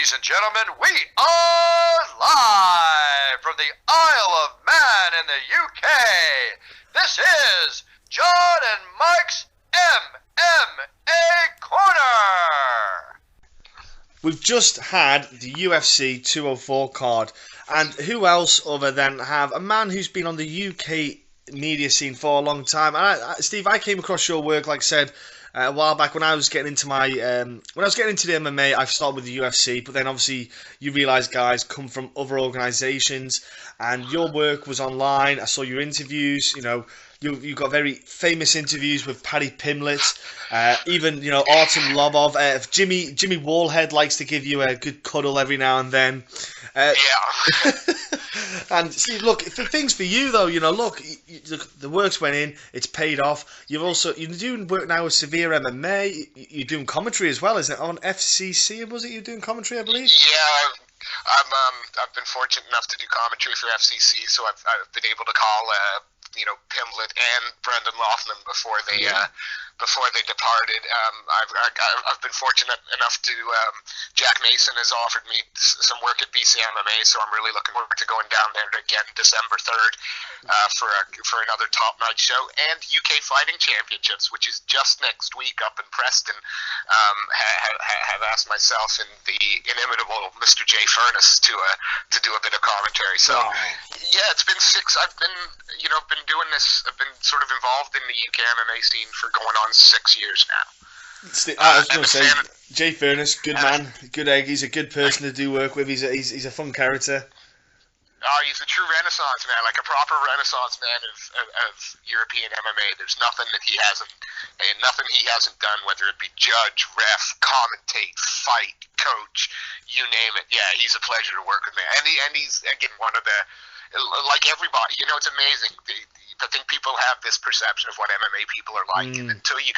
Ladies and gentlemen, we are live from the Isle of Man in the UK. This is John and Mike's MMA Corner. We've just had the UFC 204 card, and who else other than have a man who's been on the UK media scene for a long time. And Steve, I came across your work, like I said, a while back when I was getting into my when I was getting into the MMA. I started with the UFC, but then obviously you realise guys come from other organisations, and your work was online. I saw your interviews. You know, you got very famous interviews with Paddy Pimblett, even Artem Lobov. Jimmy Wallhead likes to give you a good cuddle every now and then. Yeah. And Steve, look, things for you though, look, the work's went in, it's paid off. You're doing work now with Severe MMA. You're doing commentary as well, isn't it? On FCC, was it? You're doing commentary, I believe. Yeah, I've been fortunate enough to do commentary for FCC, so I've been able to call Pimblett and Brendan Laughlin before they departed. I've been fortunate enough to Jack Mason has offered me some work at BCMMA, so I'm really looking forward to going down there again December 3rd for another top-notch show, and UK Fighting Championships, which is just next week up in Preston. Have asked myself and the inimitable Mr. Jay Furness to do a bit of commentary. So yeah, it's been I've been doing this. I've been sort of involved in the UK MMA scene for going on 6 years now. I was going to say, Jay Furness, good man, good egg. He's a good person to do work with. He's a fun character. Oh, he's a true Renaissance man, like a proper Renaissance man of European MMA. There's nothing that he hasn't done, whether it be judge, ref, commentate, fight, coach, you name it. Yeah, he's a pleasure to work with, man. And he's again one of the, like everybody, it's amazing. I think people have this perception of what MMA people are like, and until you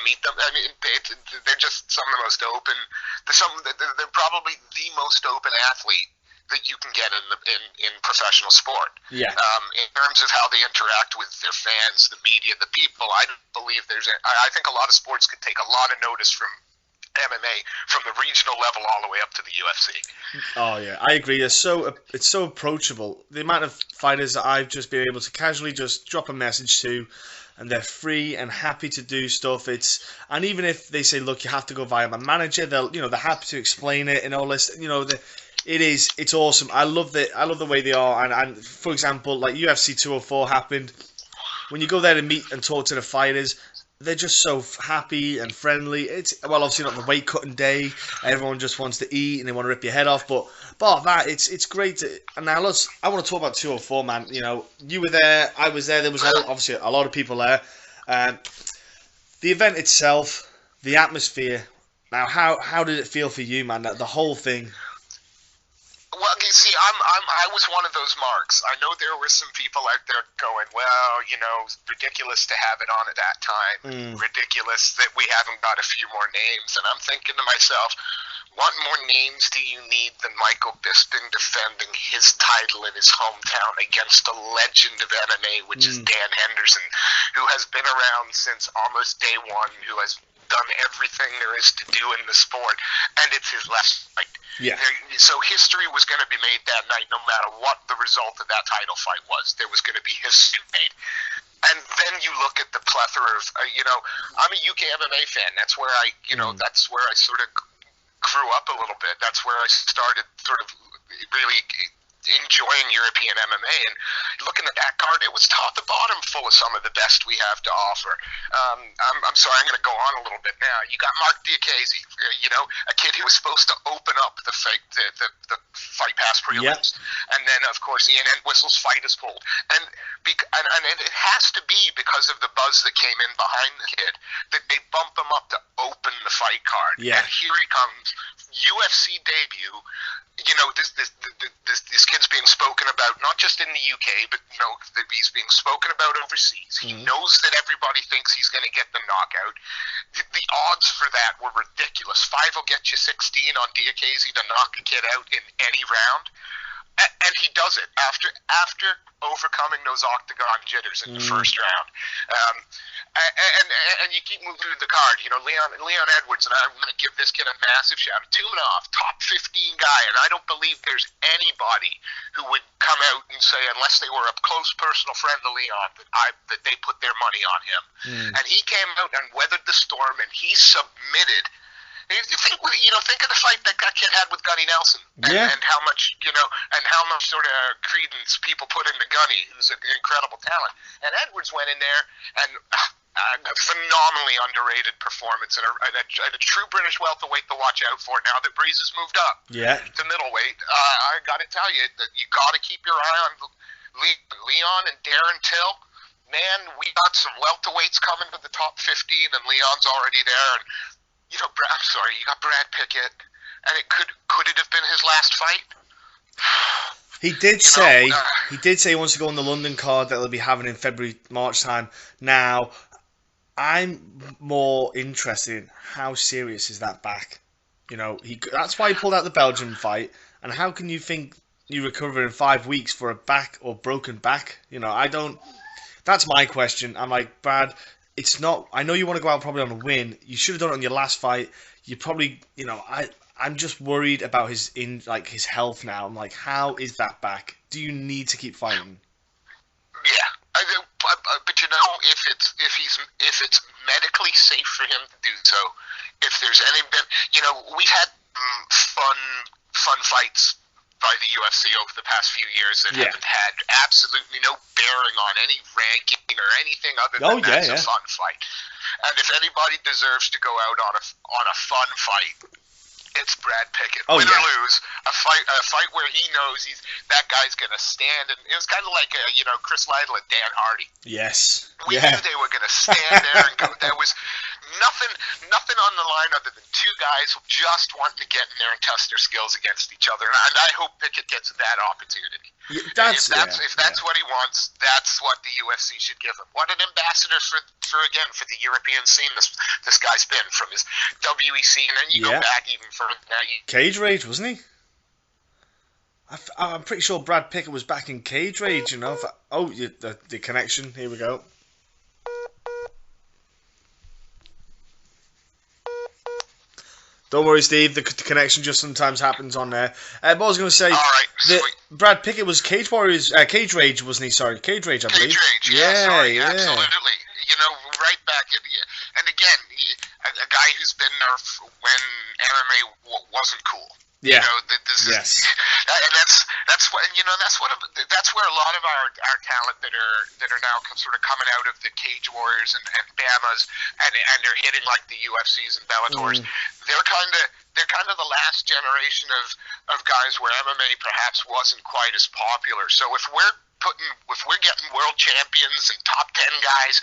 meet them, I mean, they're just some of the most open. They're probably the most open athlete that you can get in professional sport. Yeah. In terms of how they interact with their fans, the media, the people, I believe I think a lot of sports could take a lot of notice from MMA, from the regional level all the way up to the UFC. Oh yeah, I agree. It's so approachable. The amount of fighters that I've just been able to casually just drop a message to, and they're free and happy to do stuff. And even if they say, look, you have to go via my manager, they're happy to explain it and all this. It's awesome. I love the way they are. And for example, like UFC 204 happened. When you go there to meet and talk to the fighters, they're just so happy and friendly. It's obviously not the weight cutting day. Everyone just wants to eat and they want to rip your head off. But that, it's great. And now I want to talk about 204, man. You were there. I was there. There was obviously a lot of people there. The event itself, the atmosphere. Now, how did it feel for you, man? The whole thing. Well, you see, I was one of those marks. I know there were some people out there going, well, ridiculous to have it on at that time. Ridiculous that we haven't got a few more names. And I'm thinking to myself, what more names do you need than Michael Bisping defending his title in his hometown against a legend of MMA, which is Dan Henderson, who has been around since almost day one, who has done everything there is to do in the sport, and it's his last fight. Yeah. So history was going to be made that night, no matter what the result of that title fight was. There was going to be history made. And then you look at the plethora of, I'm a UK MMA fan. That's where that's where I sort of grew up a little bit. That's where I started sort of really enjoying European MMA, and looking at that card, it was top to bottom full of some of the best we have to offer. I'm sorry, I'm going to go on a little bit now. You got Mark Diakiese, a kid who was supposed to open up the fight pass prelims, and then of course Ian Entwistle's fight is pulled, and it has to be because of the buzz that came in behind the kid that they bump him up to open the fight card, and here he comes, UFC debut. This kid's being spoken about not just in the UK, but he's being spoken about overseas. He knows that everybody thinks he's going to get the knockout. The odds for that were ridiculous. 5 will get you 16 on Diakiese to knock a kid out in any round. and he does it after overcoming those octagon jitters in the first round. And you keep moving through the card. You know, Leon Edwards, and I'm going to give this kid a massive shout out. Tumanov, top 15 guy, and I don't believe there's anybody who would come out and say, unless they were a close personal friend of Leon, that they put their money on him. And he came out and weathered the storm, and he submitted. Think of the fight that kid had with Gunny Nelson, and how much sort of credence people put into Gunny, who's an incredible talent. And Edwards went in there and a phenomenally underrated performance, and a true British welterweight to watch out for now that Breeze has moved up to middleweight. I got to tell you that you got to keep your eye on Leon and Darren Till. Man, we got some welterweights coming to the top 15, and Leon's already there. And you got Brad Pickett, and could it have been his last fight? He did say he wants to go on the London card that they'll be having in February, March time. Now, I'm more interested in how serious is that back. You know, that's why he pulled out the Belgian fight. And how can you think you recover in 5 weeks for a back or broken back? You know, I don't. That's my question. I'm like, Brad, it's not. I know you want to go out probably on a win. You should have done it on your last fight. You probably, I'm just worried about his health now. I'm like, how is that back? Do you need to keep fighting? Yeah, but if it's medically safe for him to do so, if there's any bit, we've had fun fights by the UFC over the past few years that haven't had absolutely no bearing on any ranking or anything other than that's a fun fight. And if anybody deserves to go out on a fun fight, it's Brad Pickett. Win or lose, a fight where he knows that guy's going to stand. And it was kind of like Chris Lytle and Dan Hardy. Yes. We knew they were going to stand there and go. There was nothing on the line other than two guys just wanting to get in there and test their skills against each other. And I hope Pickett gets that opportunity. Yeah, if that's what he wants, that's what the UFC should give him. What an ambassador for the European scene this guy's been, from his WEC, and then you go back even further. Cage Rage, wasn't he? I'm pretty sure Brad Pickett was back in Cage Rage, the connection. Here we go. Don't worry, Steve. The connection just sometimes happens on there. But I was going to say, Brad Pickett was Cage Rage, wasn't he? Sorry, Cage Rage, I believe. Cage Rage, absolutely. Right back. And again, a guy who's been there when MMA wasn't cool. Yeah. Yes. And that's where a lot of our talent that are now sort of coming out of the Cage Warriors and BAMMAs and they're hitting like the UFCs and Bellators. They're kind of the last generation of guys where MMA perhaps wasn't quite as popular. So if we're getting world champions and top 10 guys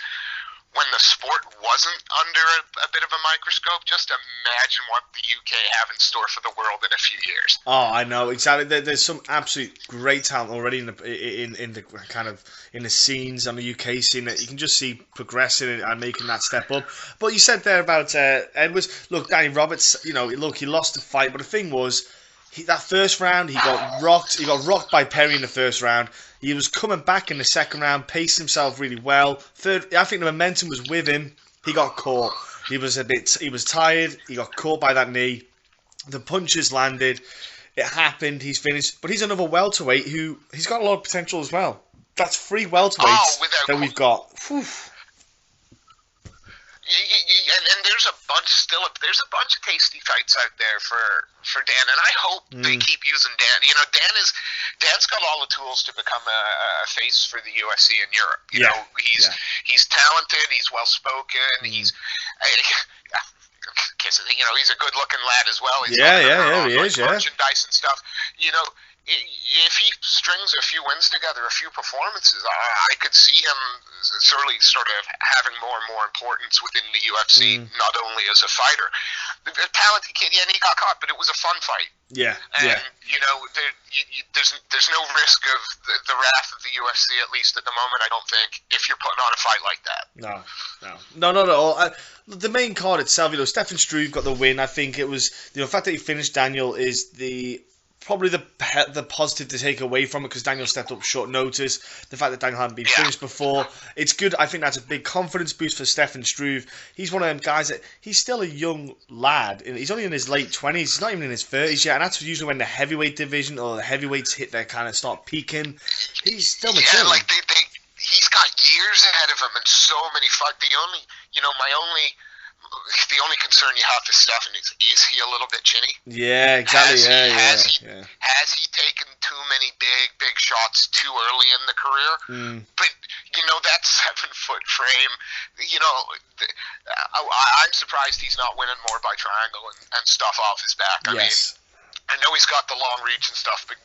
when the sport wasn't under a bit of a microscope, just imagine what the UK have in store for the world in a few years. Oh, I know exactly. There's some absolute great talent already in the scenes on the UK scene that you can just see progressing and making that step up. But you said there about Edwards. Look, Danny Roberts. He lost the fight, but the thing was, that first round he got rocked. He got rocked by Perry in the first round. He was coming back in the second round, paced himself really well. Third, I think the momentum was with him. He got caught. He was tired. He got caught by that knee. The punches landed. It happened. He's finished. But he's another welterweight he's got a lot of potential as well. That's 3 welterweights that we've got. Whew. And there's a bunch of tasty fights out there for Dan, and I hope they keep using Dan. Dan's got all the tools to become a face for the UFC in Europe. He's talented, he's well spoken, he's a good looking lad as well. He's he is. Merchandise and stuff. If he strings a few wins together, a few performances, I could see him certainly sort of having more and more importance within the UFC, not only as a fighter. A talented kid, and he got caught, but it was a fun fight. Yeah. There's no risk of the wrath of the UFC, at least at the moment, I don't think, if you're putting on a fight like that. No, not at all. The main card itself, Stefan Struve got the win. I think it was the fact that he finished Daniel is the probably the positive to take away from it, because Daniel stepped up short notice. The fact that Daniel hadn't been finished before, it's good. I think that's a big confidence boost for Stefan Struve. He's one of them guys that he's still a young lad. He's only in his late 20s. He's not even in his 30s yet, and that's usually when the heavyweight division or the heavyweights hit their kind of start peaking. He's still mature. Yeah, like he's got years ahead of him and so many fights. The only concern you have for Stefan is he a little bit chinny? Yeah, exactly. Has he taken too many big shots too early in the career? But that 7-foot frame. I'm surprised he's not winning more by triangle and stuff off his back. I mean, I know he's got the long reach and stuff, but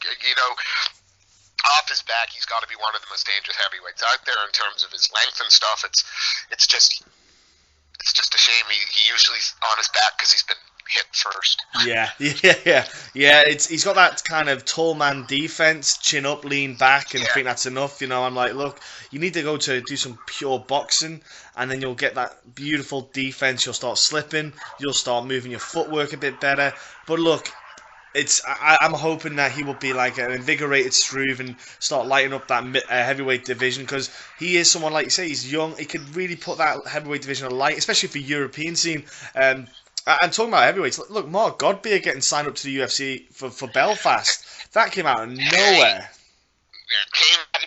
off his back, he's got to be one of the most dangerous heavyweights out there in terms of his length and stuff. It's just a shame he usually's on his back because he's been hit first. Yeah. He's got that kind of tall man defense, chin up, lean back, and I think that's enough. I'm like, look, you need to go to do some pure boxing, and then you'll get that beautiful defense. You'll start slipping. You'll start moving your footwork a bit better. But look, I'm hoping that he will be like an invigorated Struve and start lighting up that heavyweight division, because he is someone, like you say, he's young. He could really put that heavyweight division alight, especially for European scene. And talking about heavyweights, look, Mark Godbeer getting signed up to the UFC for Belfast. That came out of nowhere.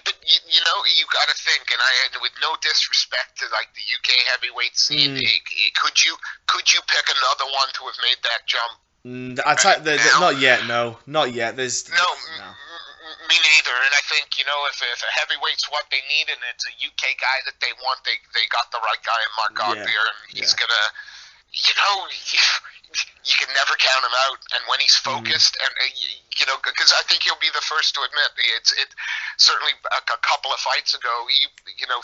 But you got to think, and with no disrespect to like the UK heavyweight scene, could you pick another one to have made that jump? Not yet. No, not yet. No, me neither. And I think if a heavyweight's what they need, and it's a UK guy that they want, they got the right guy in Mark Godbeer, and he's gonna, you can never count him out. And when he's focused, and because I think he'll be the first to admit it. Certainly, a couple of fights ago,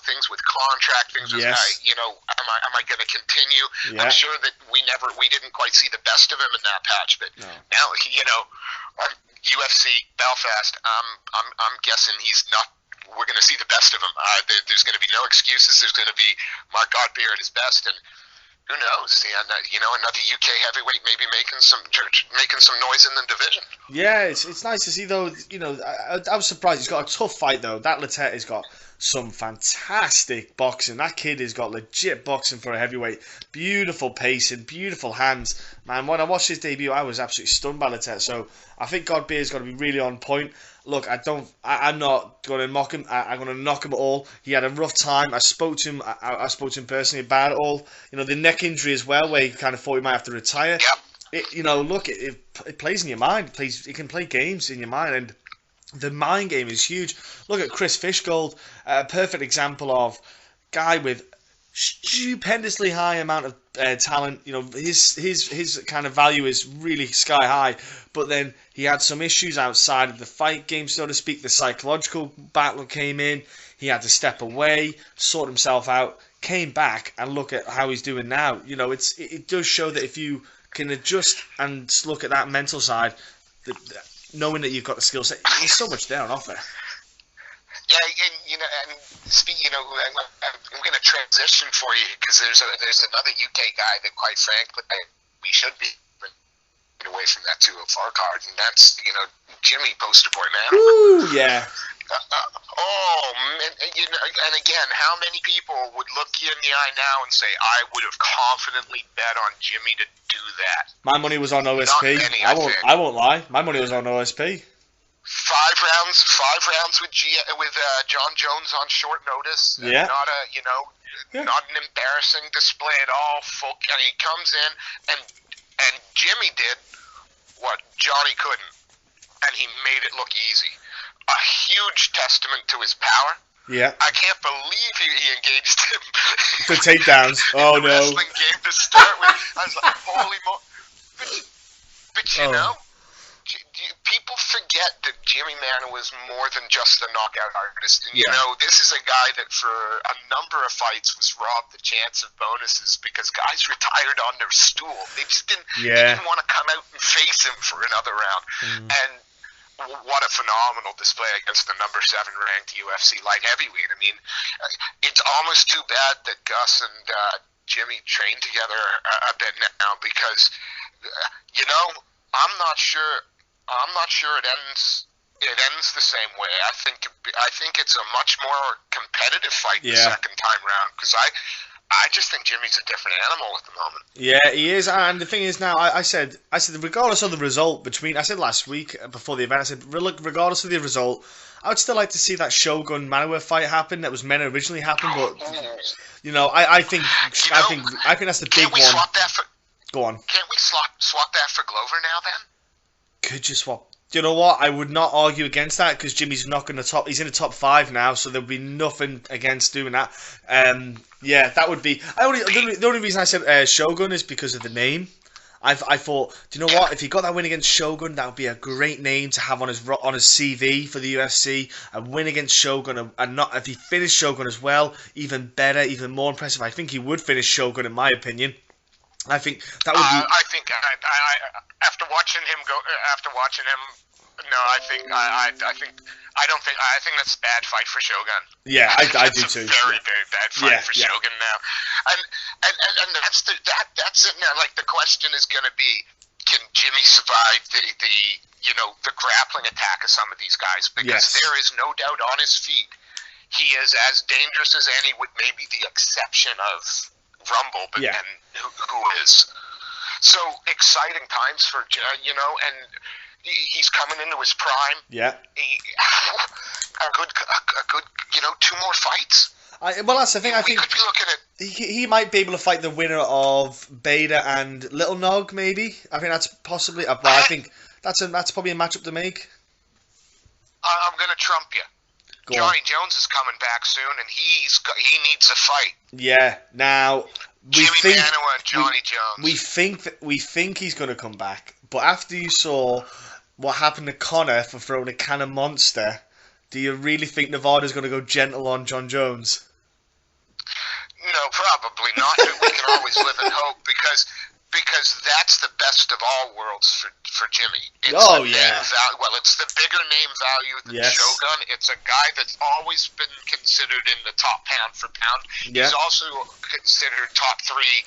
things with contract, things with, am I going to continue? Yeah. I'm sure that we didn't quite see the best of him in that patch, but now, UFC Belfast, I'm guessing he's not. We're going to see the best of him. There's going to be no excuses. There's going to be Mark Godbeer at his best, and who knows? Another UK heavyweight maybe making some noise in the division. Yeah, it's nice to see though. I was surprised. He's got a tough fight though. That Latet has got some fantastic boxing. That kid has got legit boxing for a heavyweight. Beautiful pacing, beautiful hands. Man, when I watched his debut, I was absolutely stunned by Latet. So I think Godbeer's got to be really on point. Look, I'm not going to mock him. I'm going to knock him at all. He had a rough time. I spoke to him. I spoke to him personally about it all. The neck injury as well, where he kind of thought he might have to retire. Yep. It plays in your mind. It can play games in your mind, and the mind game is huge. Look at Chris Fishgold, a perfect example of guy with stupendously high amount of talent. His kind of value is really sky high, but then he had some issues outside of the fight game, so to speak. The psychological battle came in. He had to step away, sort himself out, came back, and look at how he's doing now. It does show that if you can adjust and look at that mental side, knowing that you've got the skill set, there's so much there on offer. Yeah, and I'm going to transition for you, because there's another UK guy that, quite frankly, we should be away from that 204 card, and that's Jimmy Poster Boy Man. Ooh, yeah. And again, how many people would look you in the eye now and say, I would have confidently bet on Jimmy to do that? My money was on OSP. I won't lie. My money was on OSP. 5 rounds with John Jones on short notice. Yeah. Not an embarrassing display at all. And he comes in, and Jimmy did what Johnny couldn't, and he made it look easy. A huge testament to his power. Yeah. I can't believe he engaged him. The takedowns. Oh, no. Wrestling game to start with. I was like, holy mo. But people forget that Jimmy Mann was more than just a knockout artist. And, this is a guy that for a number of fights was robbed the chance of bonuses because guys retired on their stool. They just didn't want to come out and face him for another round. And what a phenomenal display against the number 7 ranked UFC light heavyweight. I mean, it's almost too bad that Gus and Jimmy trained together a bit now, because, I'm not sure I'm not sure it ends. It ends the same way. I think it's a much more competitive fight the second time round, because I just think Jimmy's a different animal at the moment. Yeah, he is. And the thing is now, I said regardless of the result I said last week before the event, I said regardless of the result, I would still like to see that Shogun Manoa fight happen that was meant to originally happen. But you know, I think that's the big one. Swap that for, Go on. Can't we swap that for Glover now then? Could you swap? Do you know what? I would not argue against that, because Jimmy's knocking the top. He's in the top 5 now, so there'll be nothing against doing that. Yeah, that would be. The only reason I said Shogun is because of the name. I thought, do you know what? If he got that win against Shogun, that would be a great name to have on his CV for the UFC. A win against Shogun, and not if he finished Shogun as well, even better, even more impressive. I think he would finish Shogun, in my opinion. I think that would be. I think after watching him go, I think that's a bad fight for Shogun. Yeah, I do too. Very bad fight for Shogun now, and that's it now. Like, the question is going to be, can Jimmy survive the grappling attack of some of these guys? Because there is no doubt on his feet, he is as dangerous as any, with maybe the exception of Rumble, but and who is. So exciting times for and he's coming into his prime. Yeah, a good 2 more fights. Well, that's the thing. I think we could be looking at. He might be able to fight the winner of Bader and Little Nog, maybe. I think that's possibly. But I think that's probably a matchup to make. I'm going to trump you. Johnny Jones is coming back soon, and he needs a fight. Yeah. Now Jimmy Manoa and Johnny Jones. We think he's going to come back, but after you saw what happened to Conor for throwing a can of Monster, do you really think Nevada's going to go gentle on John Jones? No, probably not. We can always live in hope, because that's the best of all worlds for Jimmy. It's it's the bigger name value than Shogun. It's a guy that's always been considered in the top pound for pound. He's also considered top 3.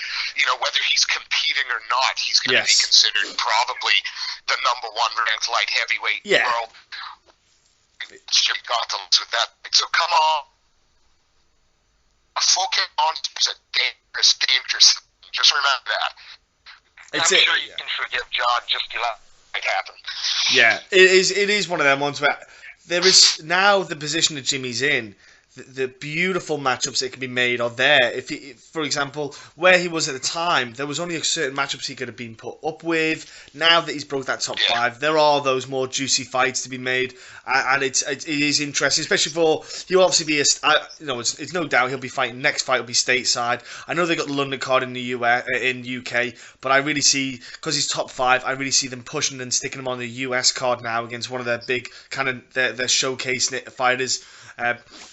Whether he's competing or not, he's going to be considered probably the number 1 ranked light heavyweight in the world. Jimmy got to lose with that. So come on. A full kick on is a dangerous thing. Just remember that. I'm sure you can forgive John just to let it happen. Yeah, it is one of them ones where there is now the position that Jimmy's in. The beautiful matchups that can be made are there. If for example, where he was at the time, there was only a certain matchups he could have been put up with. Now that he's broke that top 5, there are those more juicy fights to be made, and it is interesting, especially for he'll obviously be it's no doubt he'll be fighting. Next fight will be stateside. I know they got the London card in the UK, but I really see, because he's top 5, I really see them pushing and sticking him on the US card now against one of their big kind of their showcase fighters.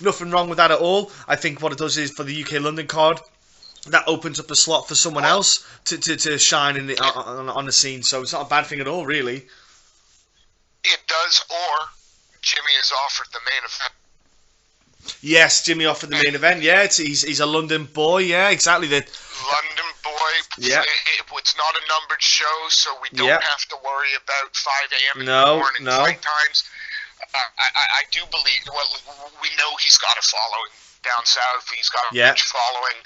Nothing wrong with that at all. I think what it does is, for the UK London card, that opens up a slot for someone else to shine on the scene. So it's not a bad thing at all, really. It does, or Jimmy is offered the main event. Yes, Jimmy offered the main event. Yeah, he's a London boy. Yeah, exactly. London boy. Yeah. It's not a numbered show, so we don't have to worry about 5 a.m. in the morning fight times. I do believe. Well, we know he's got a following down south. He's got a rich following.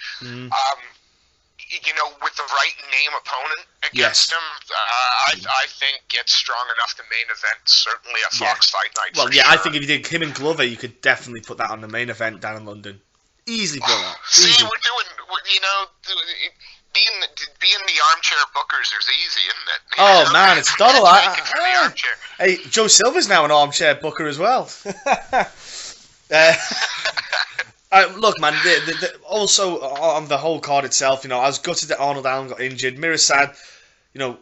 With the right name opponent against him, I think gets strong enough to main event. Certainly a Fox Fight Night. Well, I think if you did him and Glover, you could definitely put that on the main event down in London. Easily put that. See, we're doing. Being the armchair bookers is easy, isn't it? Man, it's Donald. Hey, Joe Silver's now an armchair booker as well. Look, man. Also on the whole card itself, I was gutted that Arnold Allen got injured. Mirsad,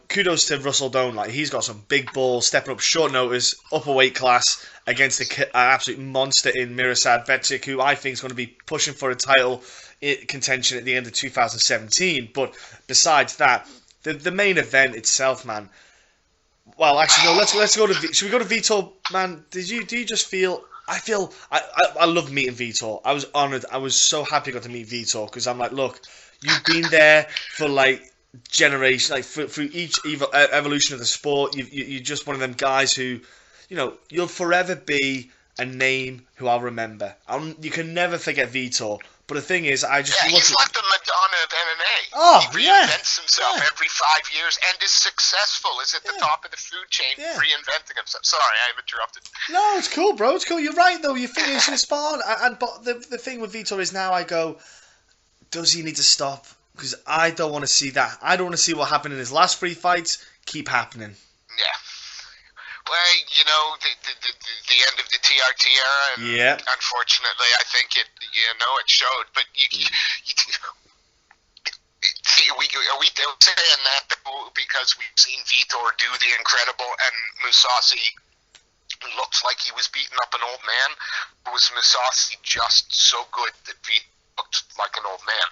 kudos to Russell Doan. Like, he's got some big balls, stepping up short notice, upper weight class against an absolute monster in Mirsad Bektic, who I think is going to be pushing for a title contention at the end of 2017. But besides that, the main event itself, man. Well, actually, no. Let's go to. Should we go to Vitor, man? Do you just feel? I love meeting Vitor. I was honoured. I was so happy I got to meet Vitor, because I'm like, look, you've been there for like generation, like through each evolution of the sport, you're just one of them guys who, you'll forever be a name who I'll remember. You can never forget Vitor. But the thing is, I just look he's at... like the Madonna of MMA. Oh, he reinvents himself every 5 years and is successful. Is at the top of the food chain, reinventing himself. Sorry, I interrupted. No, it's cool, bro. It's cool. You're right, though. Your thing is spot on. But the thing with Vitor is now I go, does he need to stop? Because I don't want to see that. I don't want to see what happened in his last 3 fights keep happening. Yeah. Well, the end of the TRT era, and unfortunately, I think it showed. But are we saying that because we've seen Vitor do the incredible and Mousasi looks like he was beating up an old man? Or was Mousasi just so good that Vitor looked like an old man?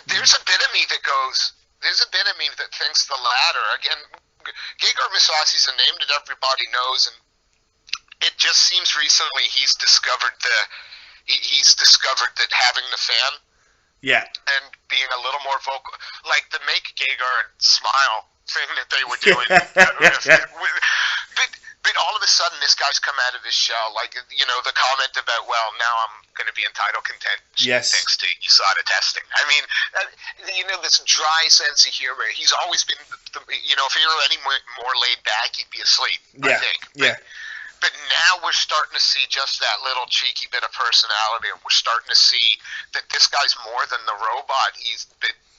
There's a bit of me that goes. There's a bit of me that thinks the latter. Again, Gegard Mousasi's a name that everybody knows, and it just seems recently he's discovered that having the fan, and being a little more vocal, like the make Gegard smile thing that they were doing. But all of a sudden, this guy's come out of his shell. Like, the comment about, well, now I'm going to be in title contention thanks to USADA testing. I mean, this dry sense of humor. He's always been, if he were any more laid back, he'd be asleep, I think. But now we're starting to see just that little cheeky bit of personality, and we're starting to see that this guy's more than the robot.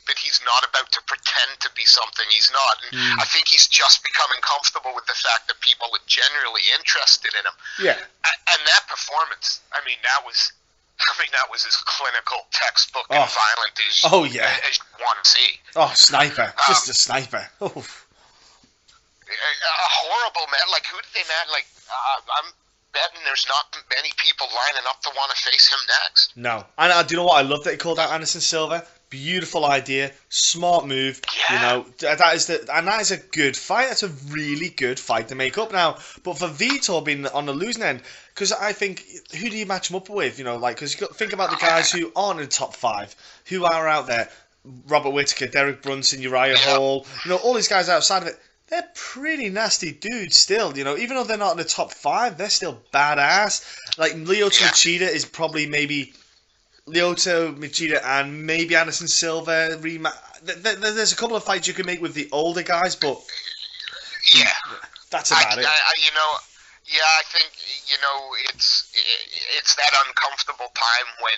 But he's not about to pretend to be something he's not. And I think he's just becoming comfortable with the fact that people are generally interested in him. Yeah. And that performance, that was as clinical, textbook, and violent as you want to see. Oh, sniper. Just a sniper. A horrible man. Like, who did they man? Like, I'm betting there's not many people lining up to want to face him next. No. And do you know what? I love that he called out Anderson Silva. Beautiful idea, smart move. That is a good fight. That's a really good fight to make up now. But for Vitor being on the losing end, because I think, who do you match him up with? Because you think about the guys who aren't in the top 5, who are out there: Robert Whittaker, Derek Brunson, Uriah Hall. All these guys outside of it. They're pretty nasty dudes still. Even though they're not in the top 5, they're still badass. Like Lyoto Machida is probably maybe. Lyoto Machida and maybe Anderson Silva there's a couple of fights you can make with the older guys, but that's about it. I think it's that uncomfortable time when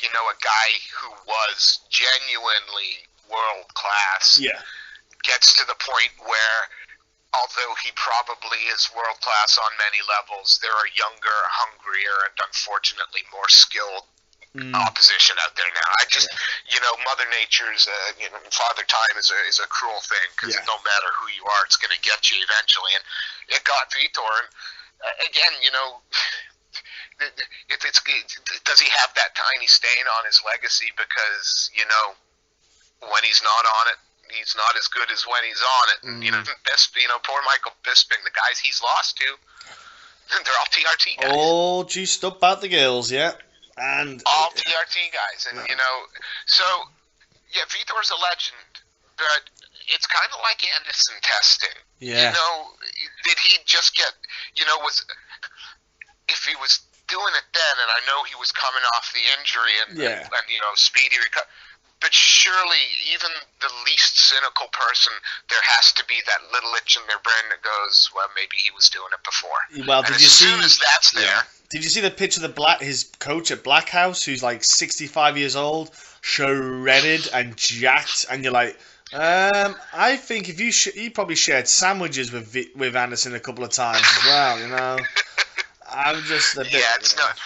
a guy who was genuinely world class gets to the point where, although he probably is world class on many levels, there are younger, hungrier, and unfortunately more skilled opposition out there now. Mother Nature's, Father Time is a cruel thing, because no matter who you are, it's going to get you eventually. And it got Vitor. And again, does he have that tiny stain on his legacy? Because when he's not on it, he's not as good as when he's on it. And poor Michael Bisping, the guys he's lost to, they're all TRT guys. All juiced up about the girls, and all TRT guys, and Vitor's a legend, but it's kind of like Anderson testing. Did he just get, if he was doing it then, and I know he was coming off the injury and speedy recovery, but surely even the least cynical person, there has to be that little itch in their brain that goes, well, maybe he was doing it before. Well, and as soon as that's there. Did you see the picture of his coach at Black House, who's like 65 years old, shredded and jacked, and you're like, I think if he probably shared sandwiches with Anderson a couple of times as well, I'm just a bit. Yeah, it's not.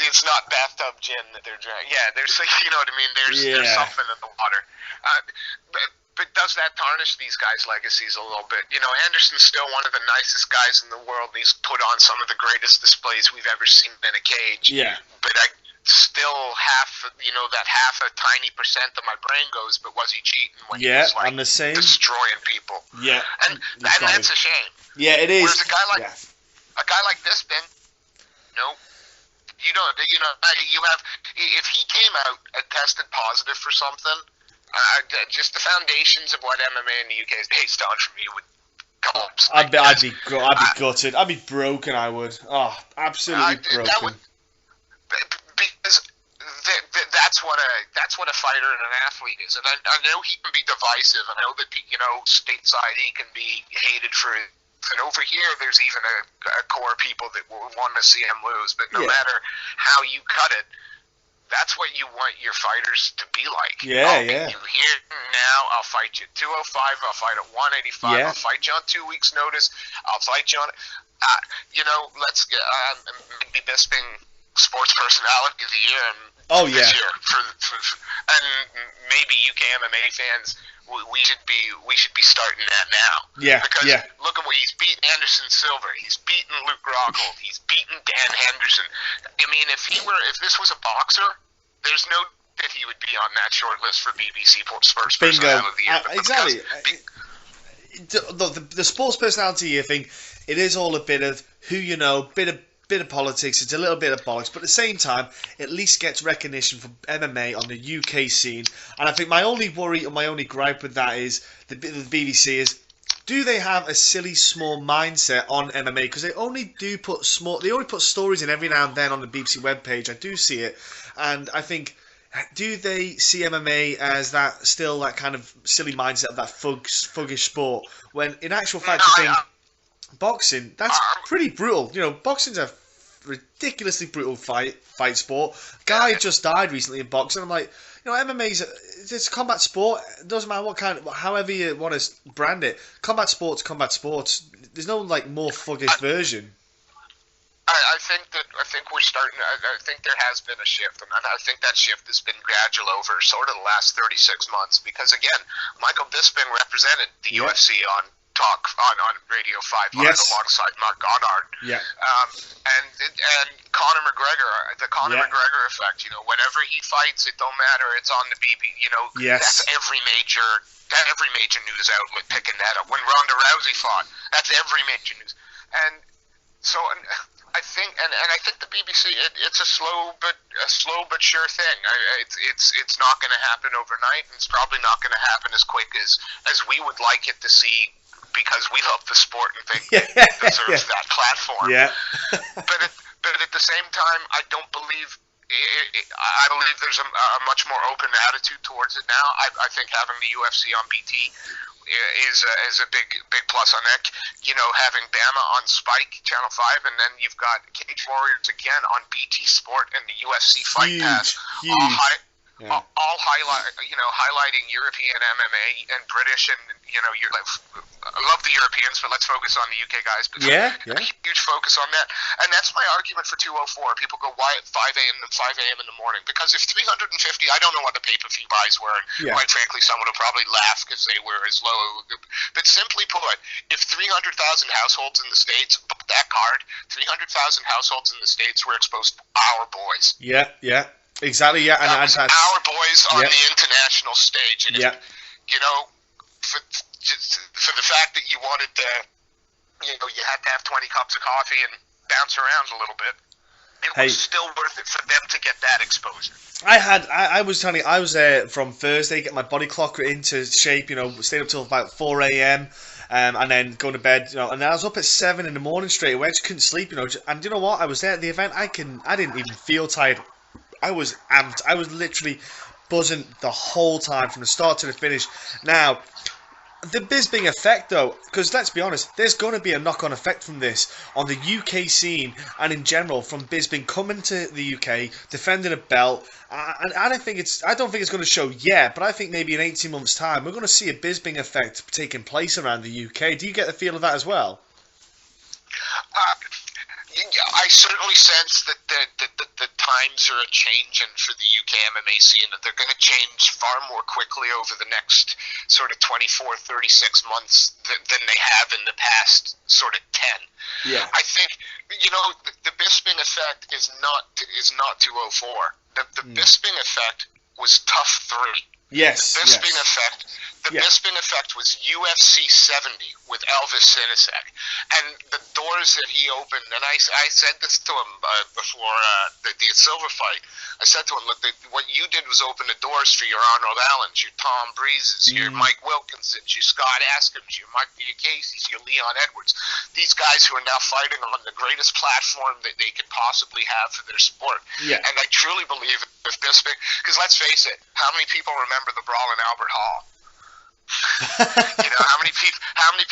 It's not bathtub gin that they're drinking. Yeah, there's, you know what I mean. There's something in the water. But does that tarnish these guys' legacies a little bit? Anderson's still one of the nicest guys in the world. He's put on some of the greatest displays we've ever seen in a cage. Yeah. But I still that half a tiny percent of my brain goes, but was he cheating when he was I'm the same. Destroying people? Yeah. And that's a shame. Yeah, it is. Whereas a guy like Bisping, nope. You have, if he came out and tested positive for something, just the foundations of what MMA in the UK is based on for me would collapse. I'd be gutted. I'd be broken. I would. Oh, absolutely broken. Because that's what a fighter and an athlete is, and I know he can be divisive. I know that stateside he can be hated for. And over here, there's even a core of people that will want to see him lose. But no matter how you cut it, that's what you want your fighters to be like. I'll beat you here now. I'll fight you at 205. I'll fight at 185. I'll fight you on 2 weeks' notice. I'll fight you on. Let's get maybe Bisping Sports Personality of the Year. This year and maybe UK MMA fans. We should be starting that now. Because look at what he's beaten Anderson Silva. He's beaten Luke Rockhold. He's beaten Dan Henderson. I mean, if this was a boxer, there's no that he would be on that short list for BBC Sports Personality of the Year. Exactly. The sports personality year thing, it is all a bit of who you know, bit of politics, it's a little bit of bollocks, but at the same time, at least gets recognition from MMA on the UK scene. And I think my only worry or my only gripe with that is the BBC is, do they have a silly small mindset on MMA? Because they only put stories in every now and then on the BBC webpage. I do see it, and I think, do they see MMA as that kind of silly mindset of that fuggish sport? When in actual fact, I think boxing, that's pretty brutal. Boxing's a ridiculously brutal fight sport. Guy just died recently in boxing. I'm like, MMA's it's a combat sport. It doesn't matter however you want to brand it. Combat sports. There's no more fuggish version. I think we're starting. I think there has been a shift, and I think that shift has been gradual over sort of the last 36 months. Because again, Michael Bisping represented the UFC on Radio 500 alongside Mark Goddard. And Conor McGregor, the Conor McGregor effect. Whenever he fights, it don't matter. It's on the BB. That's every major news outlet picking that up. When Ronda Rousey fought, that's every major news. And so I think, and I think the BBC, it's a slow but sure thing. It's not going to happen overnight, and it's probably not going to happen as quick as we would like it to see. Because we love the sport and think it deserves that platform. But at the same time, I don't believe. I believe there's a much more open attitude towards it now. I think having the UFC on BT is a big plus on that. Having BAMMA on Spike Channel 5, and then you've got Cage Warriors again on BT Sport and the UFC Fight Pass. All highlighting European MMA and British, and I love the Europeans, but let's focus on the UK guys. But a huge focus on that, and that's my argument for 204. People go, why at 5 a.m. in the morning? Because if 350, I don't know what the pay-per-view buys were. Quite frankly, someone will probably laugh because they were as low. But simply put, if 300,000 households in the States booked that card, 300,000 households in the States were exposed to our boys. Exactly, and our boys on the international stage, and for the fact that you wanted to, you had to have 20 cups of coffee and bounce around a little bit, it was still worth it for them to get that exposure. I was there from Thursday, get my body clock into shape, stayed up till about 4 a.m. And then go to bed, and I was up at 7 in the morning straight away. I just couldn't sleep, and you know what? I was there at the event. I didn't even feel tired. I was amped. I was literally buzzing the whole time from the start to the finish. Now, the Bisping effect, though, because let's be honest, there's going to be a knock-on effect from this on the UK scene and in general from Bisping coming to the UK, defending a belt. And I don't think it's going to show yet, but I think maybe in 18 months' time we're going to see a Bisping effect taking place around the UK. Do you get the feel of that as well? I certainly sense that the times are changing for the UK MMA scene, that they're going to change far more quickly over the next sort of 24, 36 months than they have in the past sort of 10. I think, the Bisping effect is not 204. The Bisping effect was tough 3. Yes. The Bisping effect. The Bisping effect was UFC 70 with Elvis Sinisek, and the doors that he opened. And I said this to him before the Silva fight. I said to him, "Look, what you did was open the doors for your Arnold Allens, your Tom Breezes, your Mike Wilkinsons, your Scott Askins, your Mike Diacases, your Leon Edwards. These guys who are now fighting on the greatest platform that they could possibly have for their sport." Yeah. And I truly believe if Bisping, because let's face it, how many people remember the brawl in Albert Hall? How many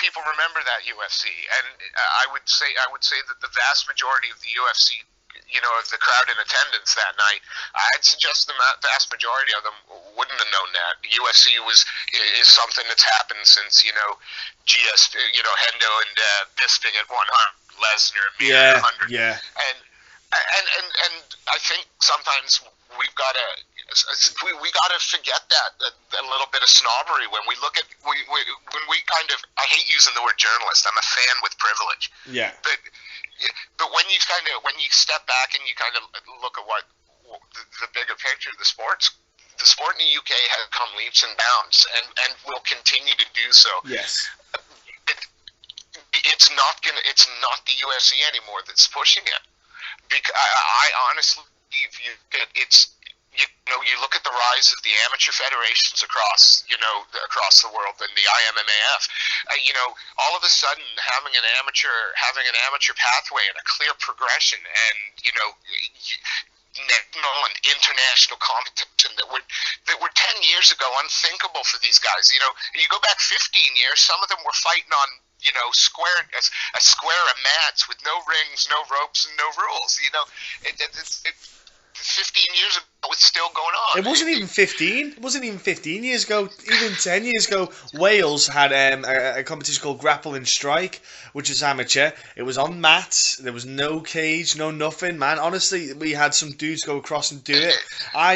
people remember that UFC? And I would say that the vast majority of the UFC, of the crowd in attendance that night, I'd suggest the vast majority of them wouldn't have known that the UFC is something that's happened since GS, Hendo and Bisping at 100, Lesnar at 100, and I think sometimes we've got to. We got to forget that a little bit of snobbery when we look at when we kind of, I hate using the word journalist. I'm a fan with privilege. Yeah. But when you step back and you kind of look at what the bigger picture of the sport in the UK has come leaps and bounds and will continue to do so. Yes. It's not the UFC anymore that's pushing it. Because I honestly believe you look at the rise of the amateur federations across the world and the IMMAF. All of a sudden having an amateur pathway and a clear progression, and national and international competition that were 10 years ago unthinkable for these guys. You go back 15 years, some of them were fighting on a square of mats with no rings, no ropes, and no rules. 15 years ago, it's still going on. It wasn't even 15. It wasn't even 15 years ago. Even 10 years ago, Wales had a competition called Grapple and Strike, which is amateur. It was on mats. There was no cage, no nothing, man. Honestly, we had some dudes go across and do it.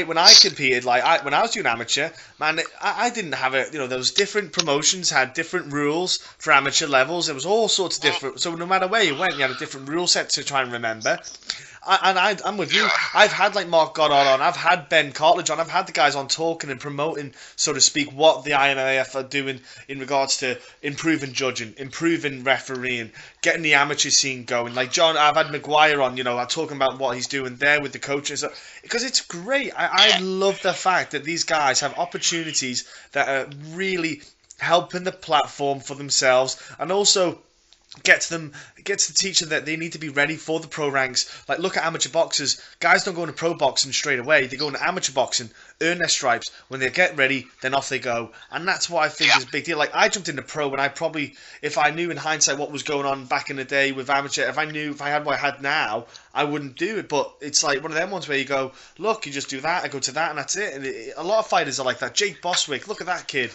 When I competed, when I was doing amateur, man, I didn't have it. There was different promotions, had different rules for amateur levels. There was all sorts of different. So no matter where you went, you had a different rule set to try and remember. I'm with you. I've had Mark Goddard on. I've had Ben Cartledge on. I've had the guys on talking and promoting, so to speak, what the IMMAF are doing in regards to improving judging, improving refereeing, getting the amateur scene going. Like John, I've had Maguire on, talking about what he's doing there with the coaches. Because it's great. I love the fact that these guys have opportunities that are really helping the platform for themselves, and also gets to teach them that they need to be ready for the pro ranks. Look at amateur boxers. Guys don't go into pro boxing straight away. They go into amateur boxing, earn their stripes. When they get ready, then off they go. And that's what I think is a big deal. I jumped into pro, and I probably, if I knew in hindsight what was going on back in the day with amateur, if I had what I had now, I wouldn't do it. But it's one of them ones where you go, look, you just do that, I go to that, and that's it. And a lot of fighters are like that. Jake Boswick, look at that kid.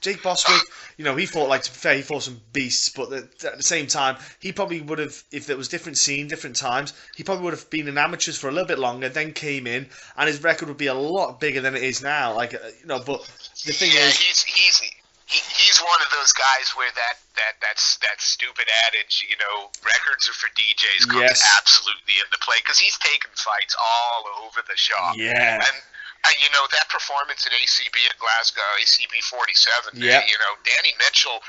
Jake Boswick, he fought, to be fair, he fought some beasts, but at the same time, he probably would have, if there was different scene, different times, he probably would have been in amateurs for a little bit longer, then came in, and his record would be a lot bigger than it is now. But the thing is, he's one of those guys where that stupid adage, records are for DJs, comes absolutely into play, because he's taken fights all over the shop. Yeah. And that performance at ACB at Glasgow, ACB 47. Yeah. Danny Mitchell's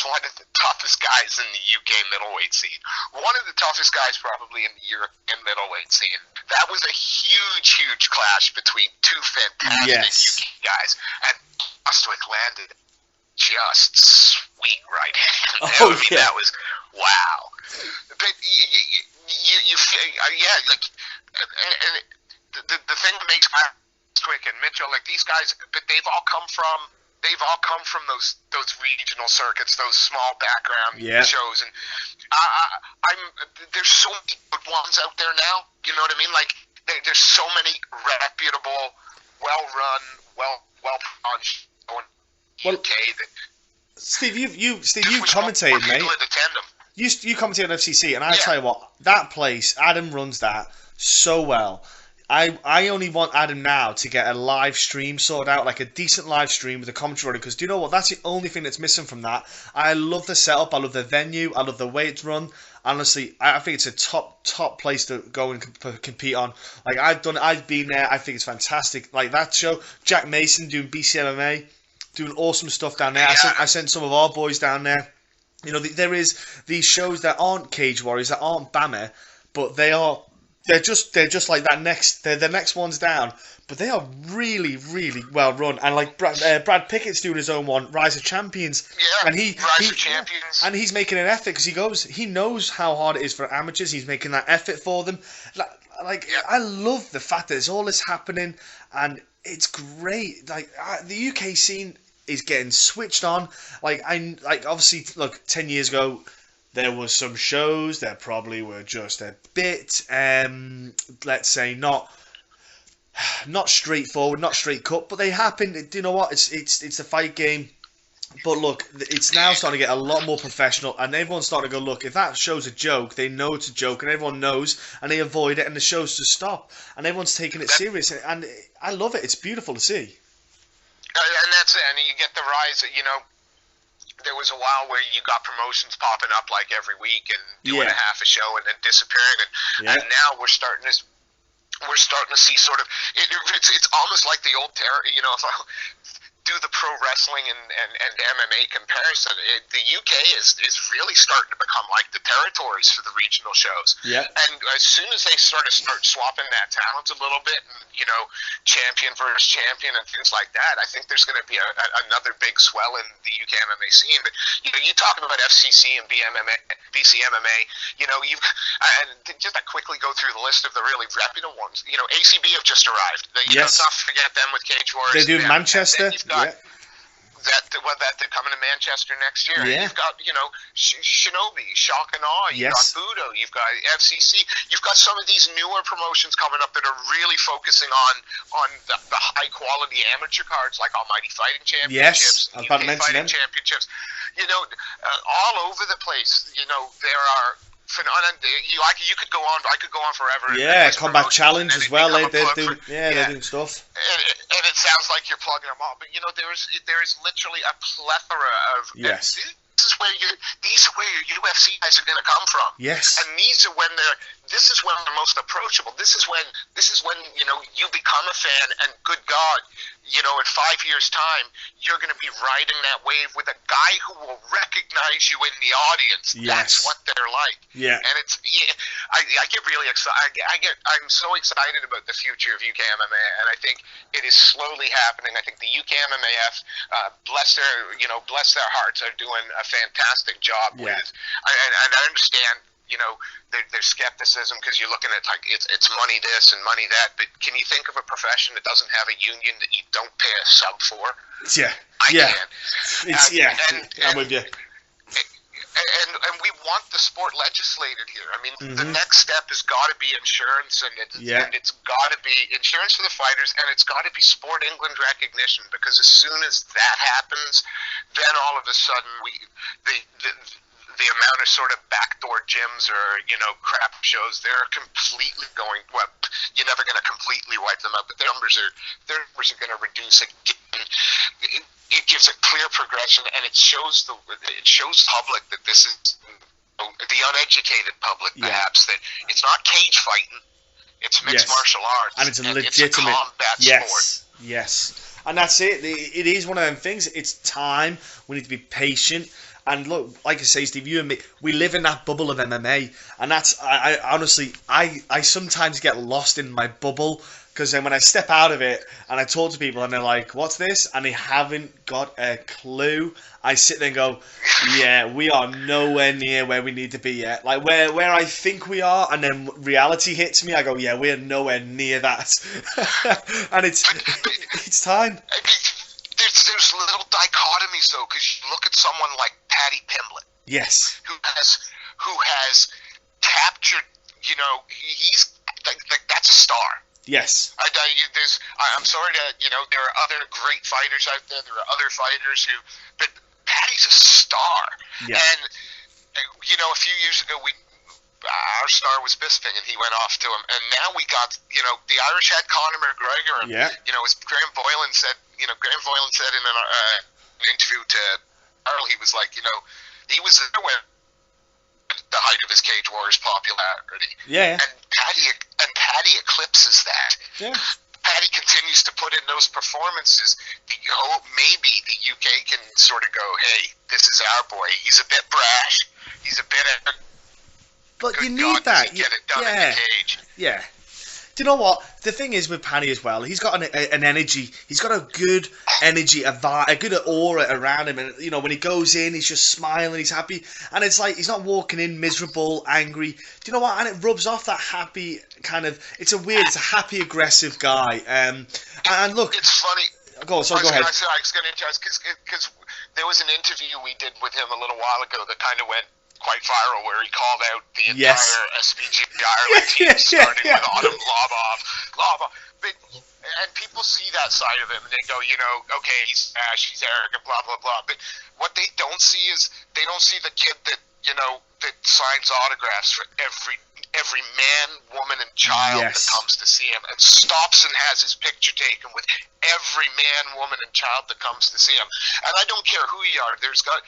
one of the toughest guys in the UK middleweight scene. One of the toughest guys probably in the European middleweight scene. That was a huge clash between two fantastic UK guys, and Bostwick landed just sweet right hand. That was wow. But you the thing that makes Bostwick and Mitchell, these guys, but they've all come from those regional circuits, those small background shows, and there's so many good ones out there now. You know what I mean? There's so many reputable, well-run, well-punched UK that. Steve, you've commentated, mate. You commentated on FCC, and I tell you what, that place, Adam runs that so well. I only want Adam now to get a live stream sorted out, like a decent live stream with a commentary on it, because do you know what? That's the only thing that's missing from that. I love the setup, I love the venue, I love the way it's run. Honestly, I think it's a top place to go and compete on. Like, I've been there, I think it's fantastic. Like, that show, Jack Mason doing BCMMA, doing awesome stuff down there. I sent some of our boys down there. You know, there is these shows that aren't Cage Warriors, that aren't BAMMA, but they're just like that next. They're the next ones down, but they are really well run. And like Brad Pickett's doing his own one, Rise of Champions. Yeah, and Rise of Champions. And he's making an effort because he knows how hard it is for amateurs. He's making that effort for them. I love the fact that there's all this happening, and it's great. Like the UK scene is getting switched on. Obviously, look, 10 years ago, there was some shows that probably were just a bit, let's say, not straightforward, not straight cut, but they happened. Do you know what? It's a fight game. But look, it's now starting to get a lot more professional, and everyone's starting to go, look, if that show's a joke, they know it's a joke, and everyone knows, and they avoid it, and the show's to stop, and everyone's taking it serious, and I love it. It's beautiful to see. And that's it. And you get the rise. There was a while where you got promotions popping up like every week and doing a half a show and then disappearing. And now we're starting to see sort of it's almost like the old terror. You know, if I do the pro wrestling and MMA comparison, the UK is really starting to become like the territories for the regional shows. Yeah. And as soon as they start swapping that talent a little bit, and champion versus champion and things like that, I think there's going to be another big swell in the UK MMA scene. But you talking about FCC and BCMMA, you've and just to quickly go through the list of the really reputable ones. ACB have just arrived. Let's not forget them with Cage Warriors. They do Manchester. They're coming to Manchester next year. Yeah. You've got, Shinobi, Shock and Awe. You've got Budo. You've got FCC. You've got some of these newer promotions coming up that are really focusing on the high quality amateur cards like Almighty Fighting Championships, UK Fighting Championships. All over the place. There are. You could go on. I could go on forever. Yeah, Combat Challenge as well. They're doing stuff. And it sounds like you're plugging them all, but there is literally a plethora of. Yes. These are where your UFC guys are going to come from. Yes. And this is when they're most approachable. This is when you become a fan, and good God, in 5 years' time, you're going to be riding that wave with a guy who will recognize you in the audience. Yes. That's what they're like. Yeah. And I get really excited. I'm so excited about the future of UK MMA, and I think it is slowly happening. I think the UK MMAF, bless their hearts, are doing a fantastic job with. And I understand. There's skepticism because you're looking at like it's money this and money that, but can you think of a profession that doesn't have a union that you don't pay a sub for? Yeah, I can. I'm with you. And we want the sport legislated here. I mean, the next step has got to be insurance, and it's got to be insurance for the fighters, and it's got to be Sport England recognition, because as soon as that happens, then all of a sudden the amount of sort of backdoor gyms or crap shows, they're completely going. Well, you're never going to completely wipe them out, but their numbers are going to reduce again. It gives a clear progression, and it shows the public that this is the uneducated public, perhaps, that it's not cage fighting, it's mixed martial arts, and it's a legitimate combat sport. Yes, and that's it. It is one of them things. It's time. We need to be patient. And look, like I say, Steve, you and me, we live in that bubble of MMA, and that's I honestly sometimes get lost in my bubble, because then when I step out of it and I talk to people and they're like, "What's this?" and they haven't got a clue, I sit there and go, "Yeah, we are nowhere near where we need to be yet. Like where I think we are, and then reality hits me, I go, yeah, we're nowhere near that." And it's time. There's little dichotomies though, because you look at someone like Paddy Pimblett. Yes. Who has captured, he's like that's a star. Yes. I'm sorry to, there are other great fighters out there. There are other fighters but Paddy's a star. Yeah. And a few years ago our star was Bisping, and he went off to him. And now we got, the Irish had Conor McGregor, and as Graham Boylan said in an interview to Earl, he was like, he was there when the height of his Cage Warriors popularity. Yeah. And Paddy eclipses that. Yeah. Paddy continues to put in those performances. Maybe the UK can sort of go, hey, this is our boy. He's a bit brash. He's a bit. But you need that. Get it done in the cage. Yeah. Do you know what? The thing is with Paddy as well, he's got an energy. He's got a good energy, a good aura around him. And, when he goes in, he's just smiling, he's happy. And it's like he's not walking in miserable, angry. Do you know what? And it rubs off that happy kind of... It's a happy, aggressive guy. And look... It's funny. Go ahead. I was going to just... Because there was an interview we did with him a little while ago that kind of went quite viral, where he called out the entire SPG Ireland team, starting with Autumn Lava. And people see that side of him, and they go, okay, he's arrogant, blah, blah, blah. But what they don't see is, they don't see the kid that, that signs autographs for every man, woman, and child that comes to see him, and stops and has his picture taken with every man, woman, and child that comes to see him. And I don't care who you are. There's got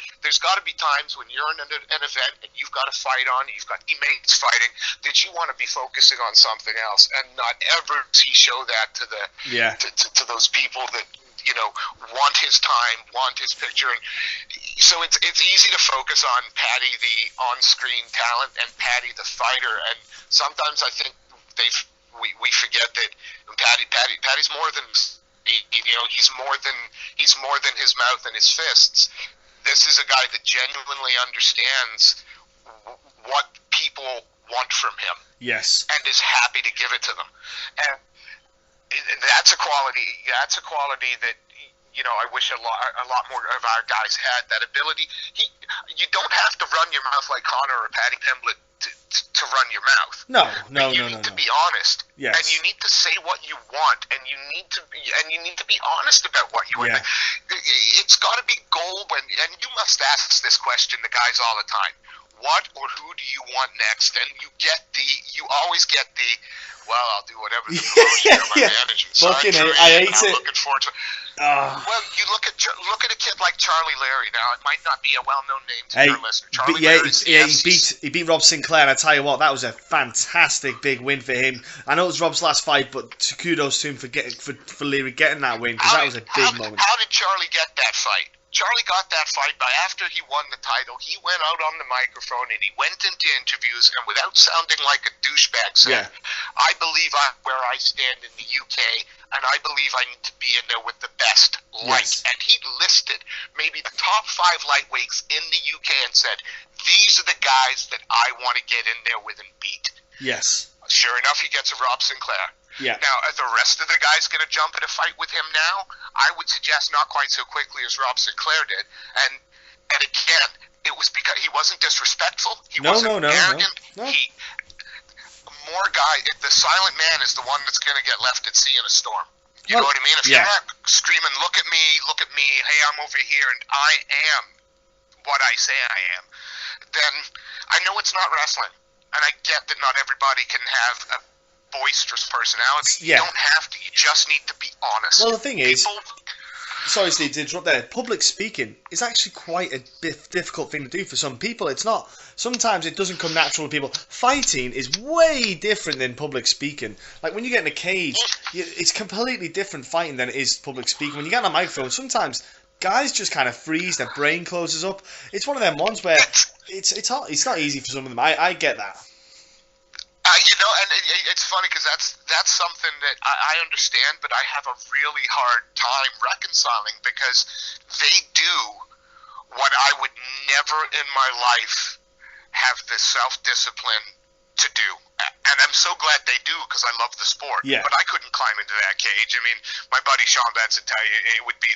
to be times when you're in an event and you've got a fight on, you've got teammates fighting, that you want to be focusing on something else, and not ever he show that to the to those people that want his time, want his picture. And so it's easy to focus on Paddy, the on-screen talent, and Paddy, the fighter. And sometimes I think we forget that Paddy's more than he's more than his mouth and his fists. This is a guy that genuinely understands what people want from him. Yes. And is happy to give it to them. And that's a quality that I wish a lot more of our guys had, that ability. You don't have to run your mouth like Conor or Paddy Pimblett to run your mouth. No. You need to be honest. Yes. And you need to say what you want, and you need to be honest about what you want. It's got to be goal and you must ask this question to guys all the time. What or who do you want next? And you always get the, well, I'll do whatever the promotion or my management. Fucking I hate it. Looking forward to. Well, you look at a kid like Charlie Larry. Now, it might not be a well-known name to your listener. Charlie Larry, he beat Rob Sinclair, and I tell you what, that was a fantastic big win for him. I know it was Rob's last fight, but kudos to him for Leary getting that win, because that was a big moment. How did Charlie get that fight? Charlie got that fight by after he won the title. He went out on the microphone and he went into interviews, and without sounding like a douchebag said, I believe I'm where I stand in the UK, and I believe I need to be in there with the best light. And he listed maybe the top 5 lightweights in the UK and said, these are the guys that I want to get in there with and beat. Yes. Sure enough, he gets a Rob Sinclair. Yeah. Now, are the rest of the guys going to jump in a fight with him now? I would suggest not quite so quickly as Rob Sinclair did. And again, it was because he wasn't disrespectful. He wasn't arrogant. No. The silent man is the one that's going to get left at sea in a storm. You know what I mean? If you're not screaming, look at me, hey, I'm over here, and I am what I say I am, then I know it's not wrestling. And I get that not everybody can have a boisterous personality. You don't have to. You just need to be honest. Well, the thing is, sorry, Steve, to interrupt there. Public speaking is actually quite a difficult thing to do for some people. It's not. Sometimes it doesn't come natural to people. Fighting is way different than public speaking. Like when you get in a cage, it's completely different fighting than it is public speaking. When you get on a microphone, sometimes guys just kind of freeze. Their brain closes up. It's one of them ones where it's not easy for some of them. I get that. And it's funny because that's something that I understand, but I have a really hard time reconciling, because they do what I would never in my life have the self-discipline to do. And I'm so glad they do, because I love the sport. Yeah. But I couldn't climb into that cage. I mean, my buddy Sean Betts would tell you it would be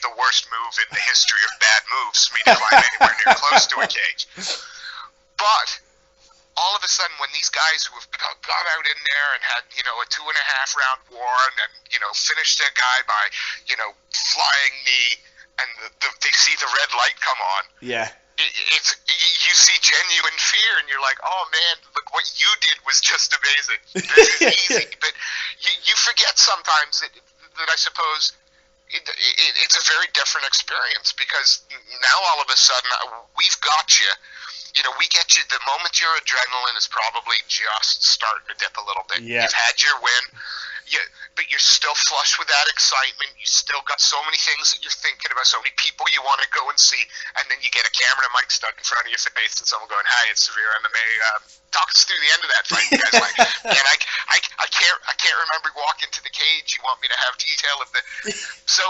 the worst move in the history of bad moves for me to climb anywhere near close to a cage. But all of a sudden, when these guys who have got out in there and had, a 2.5 round war, and then, finished their guy by, flying knee, and they see the red light come on. Yeah. You you see genuine fear, and you're like, oh man, look, what you did was just amazing. This is easy. But you forget sometimes that I suppose it's a very different experience, because now all of a sudden we've got you. We get you the moment your adrenaline is probably just starting to dip a little bit. Yeah. You've had your win, but you're still flush with that excitement. You still got so many things that you're thinking about, so many people you want to go and see, and then you get a camera and a mic stuck in front of your face, and someone going, "Hi, it's Severe MMA. Talk us through the end of that fight." You guys like, man, I can't remember walking to the cage. You want me to have detail of the so,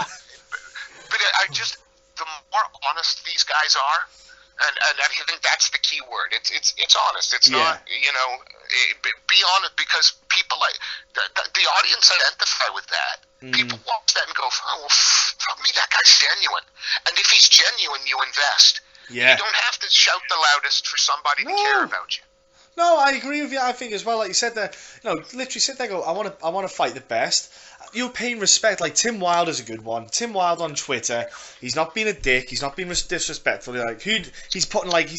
but the more honest these guys are. And I think that's the key word. It's honest. It's not, be honest, because people like the audience identify with that. People watch that and go, "Oh, well, fuck me, that guy's genuine." And if he's genuine, you invest. Yeah. You don't have to shout the loudest for somebody to care about you. No, I agree with you. I think as well, like you said there, literally sit there and go, I want to fight the best. You're paying respect. Like Tim Wilder's a good one. Tim Wilder on Twitter, he's not being a dick. He's not being disrespectful. Like he put like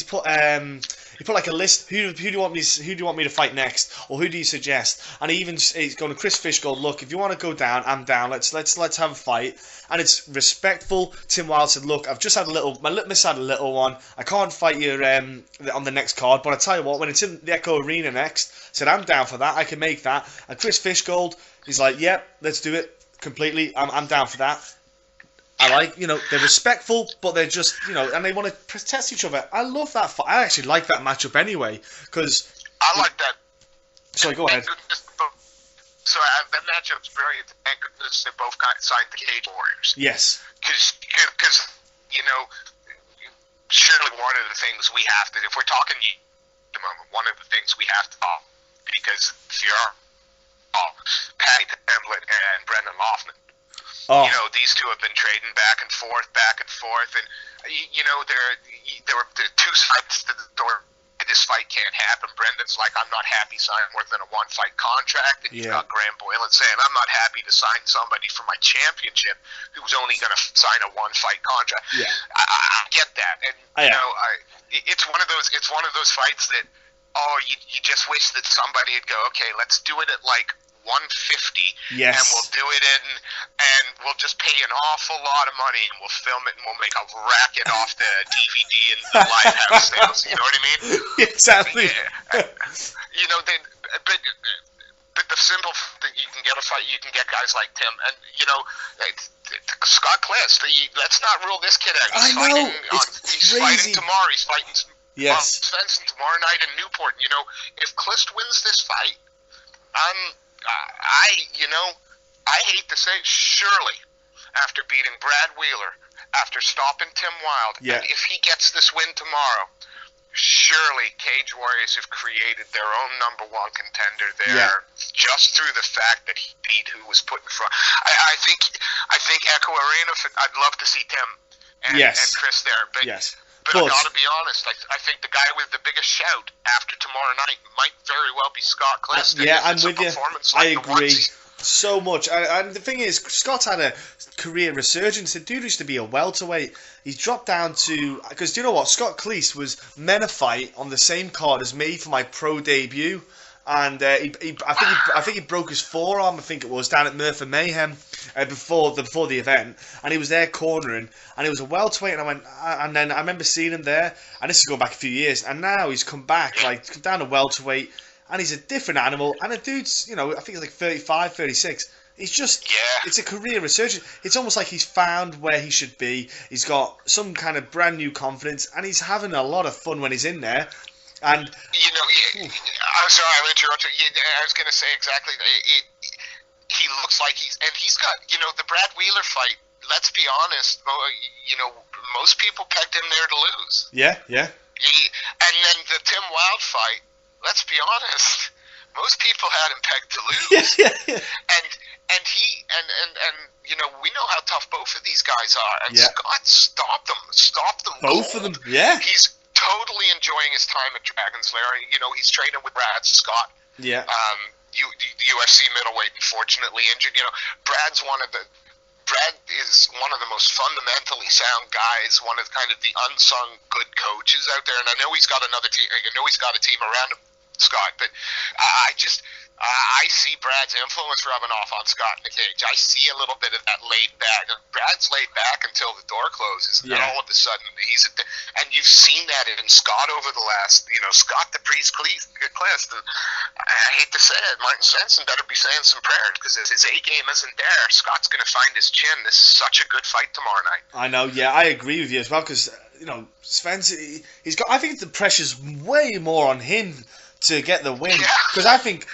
a list. Who do you want me to fight next, or who do you suggest? And he's going to Chris Fishgold. Look, if you want to go down, I'm down. Let's have a fight. And it's respectful. Tim Wilder said, "Look, I've just had my litmus had a little one. I can't fight you on the next card, but I tell you what, when it's in the Echo Arena next, I said I'm down for that. I can make that." And Chris Fishgold, he's like, "Yep, let's do it completely. I'm down for that." I like, they're respectful, but they're just, and they want to protest each other. I love that fight. I actually like that matchup anyway, because I like that. Sorry, go ahead. So that matchup's very. Thank goodness they both signed the Cage Warriors. Yes. Because surely one of the things we have to, if we're talking at the moment, one of the things we have to talk, because Patty Pimblett and Brendan Loughnane. Oh. These two have been trading back and forth, and there were two sides to the door. This fight can't happen. Brendan's like, "I'm not happy signing more than a one-fight contract," and you've got Graham Boylan saying, "I'm not happy to sign somebody for my championship who's only going to sign a one-fight contract." Yeah. I get that, and it's one of those fights that you just wish that somebody would go, "Okay, let's do it at like 150, yes, and we'll do it and we'll just pay an awful lot of money, and we'll film it, and we'll make a racket off the DVD and the live house sales." You know what I mean? Exactly. Yeah. But the simple that you can get a fight, you can get guys like Tim, and Scott Clist. Let's not rule this kid out. He's fighting tomorrow. He's fighting Svensson tomorrow night in Newport. If Clist wins this fight, I hate to say it, surely, after beating Brad Wheeler, after stopping Tim Wilde, and if he gets this win tomorrow, surely Cage Warriors have created their own number one contender there, just through the fact that he beat who was put in front. I think Echo Arena, I'd love to see Tim and Chris there, but But I gotta be honest, I think the guy with the biggest shout after tomorrow night might very well be Scott Clist. I'm with you. I agree so much. And the thing is, Scott had a career resurgence. The dude used to be a welterweight. He's dropped down to, because do you know what? Scott Clist was meant to fight on the same card as me for my pro debut. And I think he broke his forearm. I think it was down at Merthyr Mayhem before the event, and he was there cornering, and he was a welterweight. And then I remember seeing him there, and this is going back a few years, and now he's come back down to welterweight, and he's a different animal. And the dude's, I think he's like 35, 36. He's just, it's a career resurgence. It's almost like he's found where he should be. He's got some kind of brand new confidence, and he's having a lot of fun when he's in there. And I'm sorry, I'm interrupting. I was going to say exactly. He looks like he's got, the Brad Wheeler fight. Let's be honest. Most people pegged him there to lose. Yeah. And then the Tim Wilde fight. Let's be honest. Most people had him pegged to lose. Yeah. And we know how tough both of these guys are. And Scott stopped them. Both of them. Yeah. He's totally enjoying his time at Dragon's Lair. He's training with Brad Scott. Yeah. UFC middleweight, unfortunately injured. Brad's one of the Brad is one of the most fundamentally sound guys, one of kind of the unsung good coaches out there, and I know he's got another team. I know he's got a team around him, Scott, but I see Brad's influence rubbing off on Scott in the cage. I see a little bit of that laid back. Brad's laid back until the door closes, and then all of a sudden and you've seen that in Scott over the last, Scott the Priest Cliff. And I hate to say it, Martin Svensson better be saying some prayers, because if his A game isn't there, Scott's going to find his chin. This is such a good fight tomorrow night. I know, yeah, I agree with you as well, because Svensson, he's got. I think the pressure's way more on him to get the win, because I think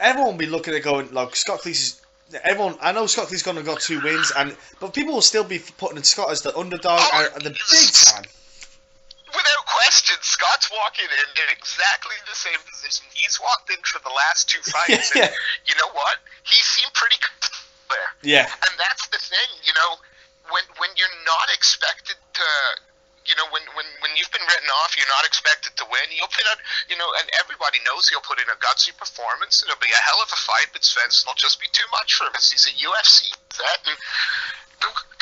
everyone will be looking at going, look, Scott Cleese is everyone. I know Scott Cleese's going to got 2 wins, but people will still be putting in Scott as the underdog and the big fan. Without question, Scott's walking in exactly the same position he's walked in for the last 2 fights. And you know what? He seemed pretty there. Yeah. And that's the thing, when you're not expected to. When you've been written off, you're not expected to win. You'll put out, and everybody knows he'll put in a gutsy performance. It'll be a hell of a fight, but Svensson will just be too much for him. He's a UFC vet, and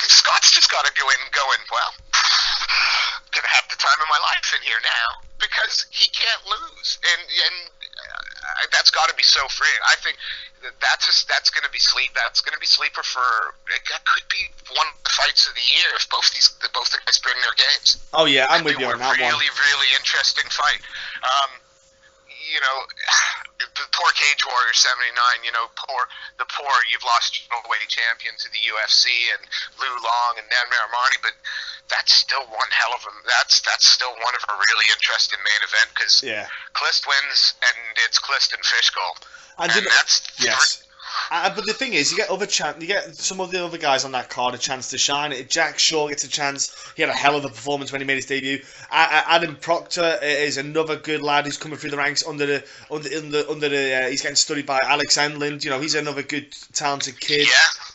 Scott's just got to go in going, well, gonna have the time of my life in here now, because he can't lose, and that's got to be so freeing. I think that's going to be That's going to be sleeper for. That could be one of the fights of the year if both the guys bring their games. Oh yeah, I'm with you on that one. Really interesting fight. The poor Cage Warrior 79. You've lost your weight champion to the UFC and Lou Long and Dan Marimani, but that's still one hell of a. That's still one of a really interesting main event, because Klist wins and it's Klist and Fishgold. And yes. But the thing is, you get some of the other guys on that card a chance to shine. Jack Shaw gets a chance. He had a hell of a performance when he made his debut. Adam Proctor is another good lad who's coming through the ranks he's getting studied by Alex Enlund. He's another good, talented kid.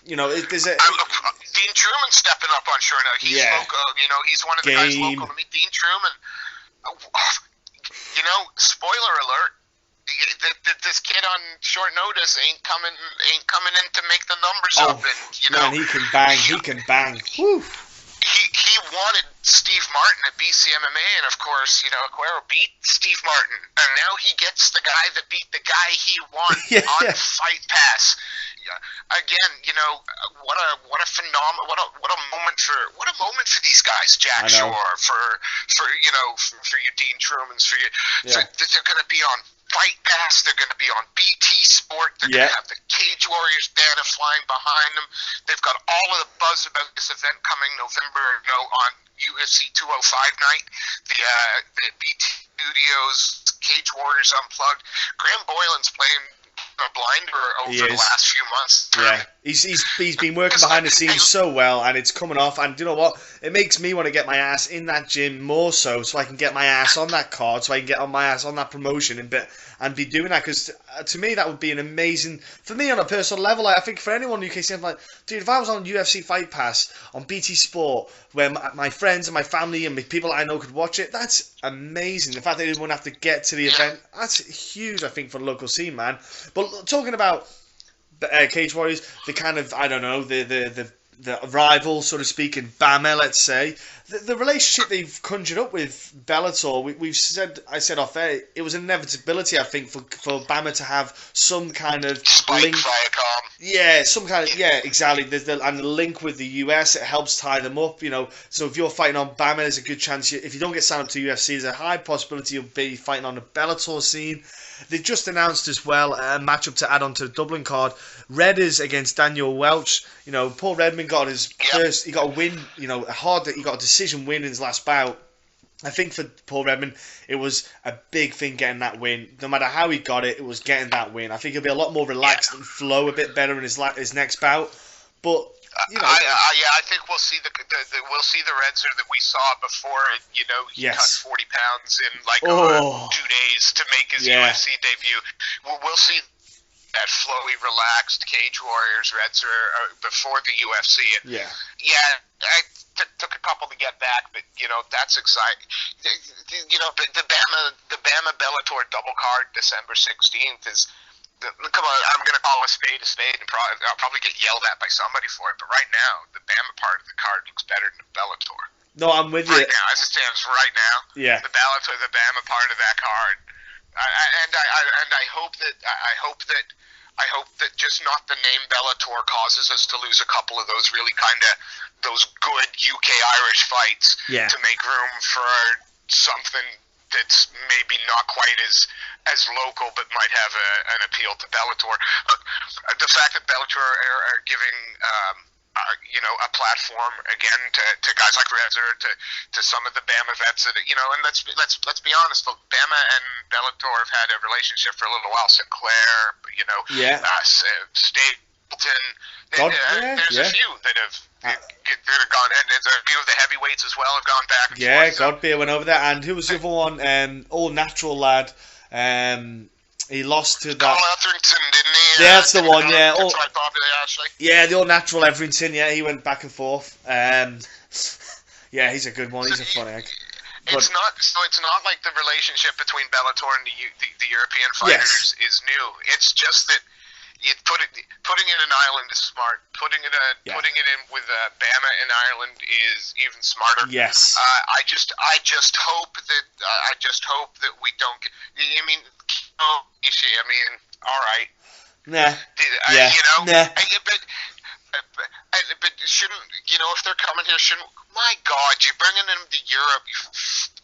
Yeah. There's a. Dean Truman stepping up on short notice. He's local. He's one of the guys local to me. Dean Truman. Spoiler alert. This kid on short notice ain't coming in to make the numbers up. And man, he can bang. He can bang. Whew. He wanted Steve Martin at BCMMA, and of course, Aguero beat Steve Martin, and now he gets the guy that beat the guy he won on Fight Pass. Again, what a phenomenal, what a moment for these guys. Jack Shore, for you Dean Trumans, for you. They're going to be on Fight Pass. They're going to be on BT Sport. They're going to have the Cage Warriors banner flying behind them. They've got all of the buzz about this event coming November, on UFC 205 night. The BT Studios Cage Warriors Unplugged. Graham Boylan's playing a blinder over the last few months. Yeah, he's been working behind the scenes so well, and it's coming off. And you know what? It makes me want to get my ass in that gym more so I can get my ass on that card, so I can get on my ass on that promotion and be doing that. Because to me, that would be an amazing, for me on a personal level. I think for anyone in the UK, I'm like, dude, if I was on UFC Fight Pass on BT Sport, where my friends and my family and the people I know could watch it, that's amazing. The fact that they wouldn't have to get to the event, that's huge, I think, for the local scene, man. But talking about Cage Warriors, the kind of, I don't know, the rival, so to speak, in BAMMA, let's say, the relationship they've conjured up with Bellator, I said off air, it was an inevitability, I think, for BAMMA to have some kind of link. Viacom. Yeah, some kind of, exactly. And the link with the US, it helps tie them up, So if you're fighting on BAMMA, there's a good chance, if you don't get signed up to UFC, there's a high possibility you'll be fighting on the Bellator scene. They just announced as well a matchup to add on to the Dublin card. Redders against Daniel Welch. Paul Redmond got his first. He got a win. He got a decision win in his last bout. I think for Paul Redmond, it was a big thing getting that win. No matter how he got it, it was getting that win. I think he'll be a lot more relaxed and flow a bit better in his next bout. But I think we'll see the Redzer that we saw before. He cut 40 pounds in 2 days to make his UFC debut. We'll see that flowy, relaxed Cage Warriors Redzer before the UFC. And it took a couple to get back, but that's exciting. The BAMMA Bellator double card December 16th is. come on, I'm going to call a spade, and I'll probably get yelled at by somebody for it. But right now, the BAMMA part of the card looks better than the Bellator. No, I'm with you. Right now, as it stands right now, Yeah. the Bellator, the BAMMA part of that card, I hope that just not the name Bellator causes us to lose a couple of those really those good UK Irish fights to make room for something that's maybe not quite as local, but might have an appeal to Bellator. The fact that Bellator are giving a platform again to guys like Reza, to some of the BAMMA vets that and let's be honest, BAMMA and Bellator have had a relationship for a little while. Sinclair, Stapleton. There's a few that have gone, and there's a few of the heavyweights as well have gone back. And forth, Godbeer went over there, and who was the other one? All natural lad. He lost to that. Carl Etherington, didn't he? Yeah, that's the one. Yeah, quite popular actually. Yeah, the all natural Etherington. Yeah, he went back and forth. Yeah, he's a good one. He's a fun egg. It's not like the relationship between Bellator and the European fighters is new. It's just that putting it in Ireland is smart. Putting it in with BAMMA in Ireland is even smarter. Yes. I just hope that we don't get. I mean, Ishii. I mean, all right. Nah. But shouldn't if they're coming here? Shouldn't? My God, you're bringing them to Europe.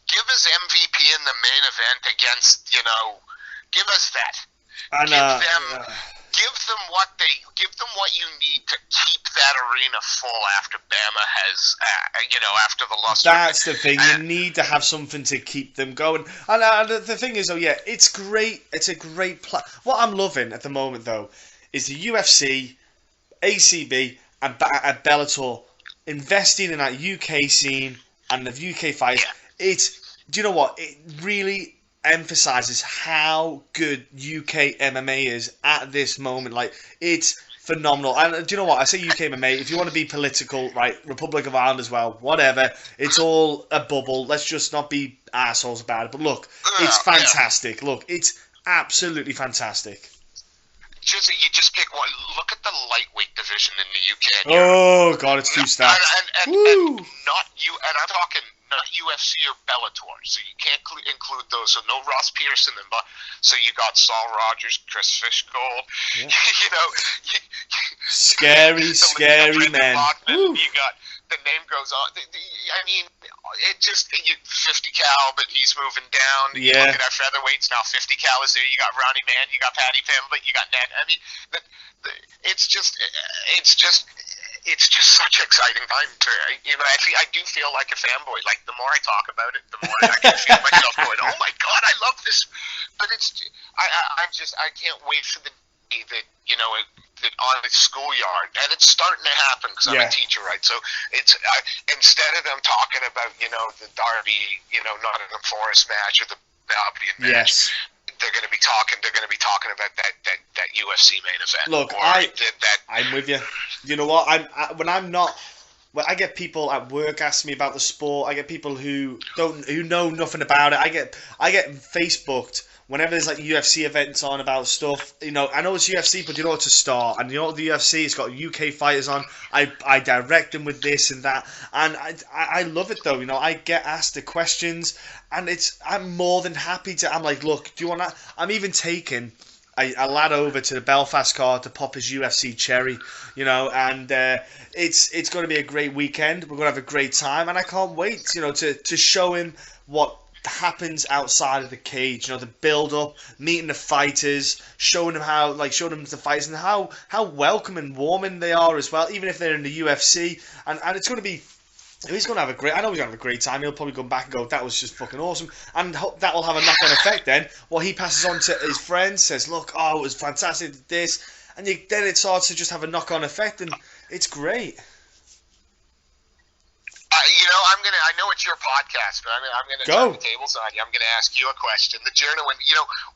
Give us MVP in the main event against. Give us that. Give them what you need to keep that arena full after BAMMA has, after the loss. That's the thing. You need to have something to keep them going. And the thing is, it's great. It's a great What I'm loving at the moment, though, is the UFC, ACB, and Bellator investing in that UK scene and the UK fights. Yeah. Do you know what? It really emphasizes how good UK MMA is at this moment. Like, it's phenomenal. And do you know what? I say UK MMA. If you want to be political, right, Republic of Ireland as well, whatever. It's all a bubble. Let's just not be assholes about it. But look, it's fantastic. Look, it's absolutely fantastic. You just pick one. Look at the lightweight division in the UK. Oh God, it's too stacked. And I'm talking not UFC or Bellator, so you can't include those. So no Ross Pearson, so you got Saul Rogers, Chris Fishgold. Yeah. Scary man. You got the name goes on. I mean, it just 50 cal, but he's moving down. You look at our featherweights now. 50 cal is there. You got Ronnie Mann. You got Paddy Pimblett. You got Ned. I mean, it's just such an exciting time. I do feel like a fanboy. Like, the more I talk about it, the more I can feel myself going, "Oh my God, I love this!" But I can't wait for the day that that on the schoolyard, and it's starting to happen because I'm a teacher, right? So it's instead of them talking about the Derby, Nottingham Forest match or the Albion match. Yes. They're going to be talking about that UFC main event. Look, I'm with you. You know what? I get people at work asking me about the sport. I get people who know nothing about it. I get Facebooked whenever there's like UFC events on about stuff. I know it's UFC, but it's a start. And the UFC, it's got UK fighters on. I direct them with this and that, and I love it though. I get asked the questions, and I'm more than happy to. I'm like, look, do you want that? I'm even taking a lad over to the Belfast card to pop his UFC cherry, and it's going to be a great weekend. We're going to have a great time, and I can't wait, to show him what happens outside of the cage, the build up, meeting the fighters, showing them the fights and how welcome and warming they are as well, even if they're in the UFC, and it's going to be. He's going to have I know he's going to have a great time. He'll probably come back and go, that was just fucking awesome. And that will have a knock-on effect then. Well, he passes on to his friends, says, look, it was fantastic, this. And then it starts to just have a knock-on effect, and it's great. I know it's your podcast, but I'm going to turn the tables on you. I'm going to ask you a question. The journalist,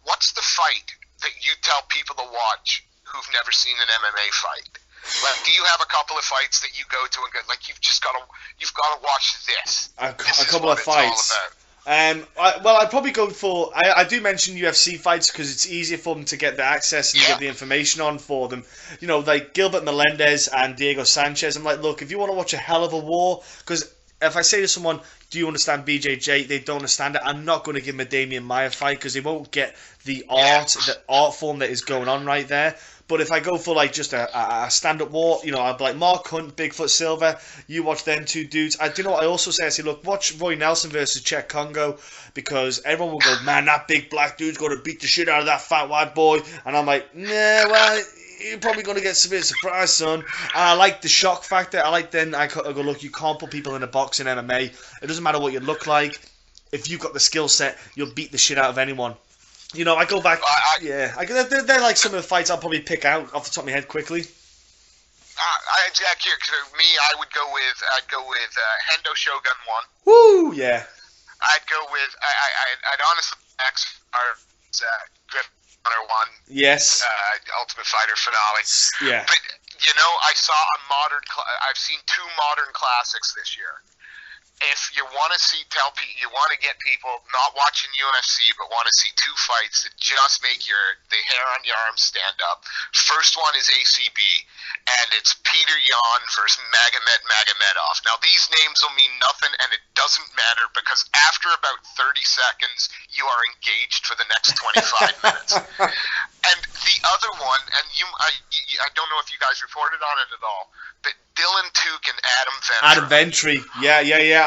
what's the fight that you tell people to watch who've never seen an MMA fight? Like, do you have a couple of fights that you go to and go, like, you've got to watch this? A couple of fights. I'd probably go for. I do mention UFC fights because it's easier for them to get the access and get the information on for them. You know, like Gilbert Melendez and Diego Sanchez. I'm like, look, if you want to watch a hell of a war, because if I say to someone, do you understand BJJ? They don't understand it. I'm not going to give them a Damian Maia fight because they won't get the art form that is going on right there. But if I go for like just a stand-up war, you know, I'd be like Mark Hunt, Bigfoot Silva. You watch them two dudes. Do you know what I also say? I say, look, watch Roy Nelson versus Czech Congo because everyone will go, man, that big black dude's going to beat the shit out of that fat white boy. And I'm like, nah, well, you're probably going to get severe surprise, son. And I like the shock factor. I like then I go, look, you can't put people in a box in MMA. It doesn't matter what you look like. If you've got the skill set, you'll beat the shit out of anyone. You know, I go back. They're like some of the fights I'll probably pick out off the top of my head quickly. Jack, here, me, I'd go with Hendo Shogun 1. Woo, yeah. I'd go with I'd honestly Griffin Honor 1. Yes. Ultimate Fighter finale. Yeah. But you know, I've seen 2 modern classics this year. If you want to you want to get people not watching UFC, but want to see 2 fights that just make the hair on your arm stand up. First one is ACB, and it's Peter Yan versus Magomedov. Now, these names will mean nothing, and it doesn't matter because after about 30 seconds, you are engaged for the next 25 minutes. And the other one, and I don't know if you guys reported on it at all, but Dylan Tuke and Adam Ventry. Adam Ventry, yeah.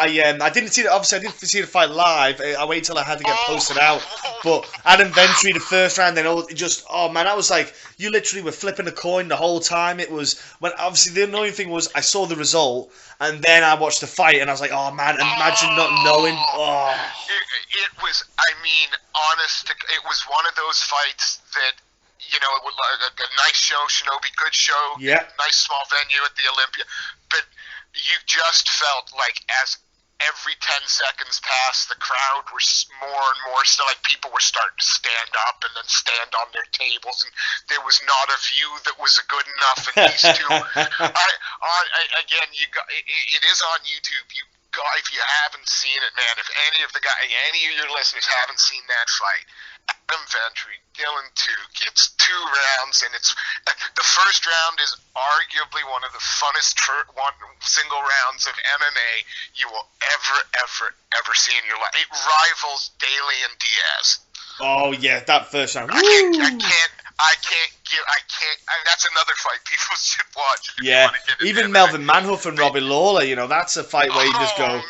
I didn't see I didn't see the fight live. I waited till I had to get posted out. But Adam Ventry, the first round, then that was like you literally were flipping a coin the whole time. It was when obviously the annoying thing was I saw the result and then I watched the fight and I was like, oh man, imagine not knowing. Oh. It was, it was one of those fights that. You know, it was like a nice show, Shinobi, good show, nice small venue at the Olympia. But you just felt like as every 10 seconds passed, the crowd were more and more still like people were starting to stand up and then stand on their tables, and there was not a view that was good enough. And these two, it is on YouTube. If you haven't seen it, man, if any of your listeners haven't seen that fight, Adam Ventry, Dylan Tuke, it's 2 rounds, and it's the first round is arguably one of the funnest single rounds of MMA you will ever see in your life. It rivals Daly and Diaz. Oh yeah, that first round. I can't. That's another fight people should watch. Yeah, even Melvin Manhoef and Robbie Lawler, you know, that's a fight where you just go. Oh man,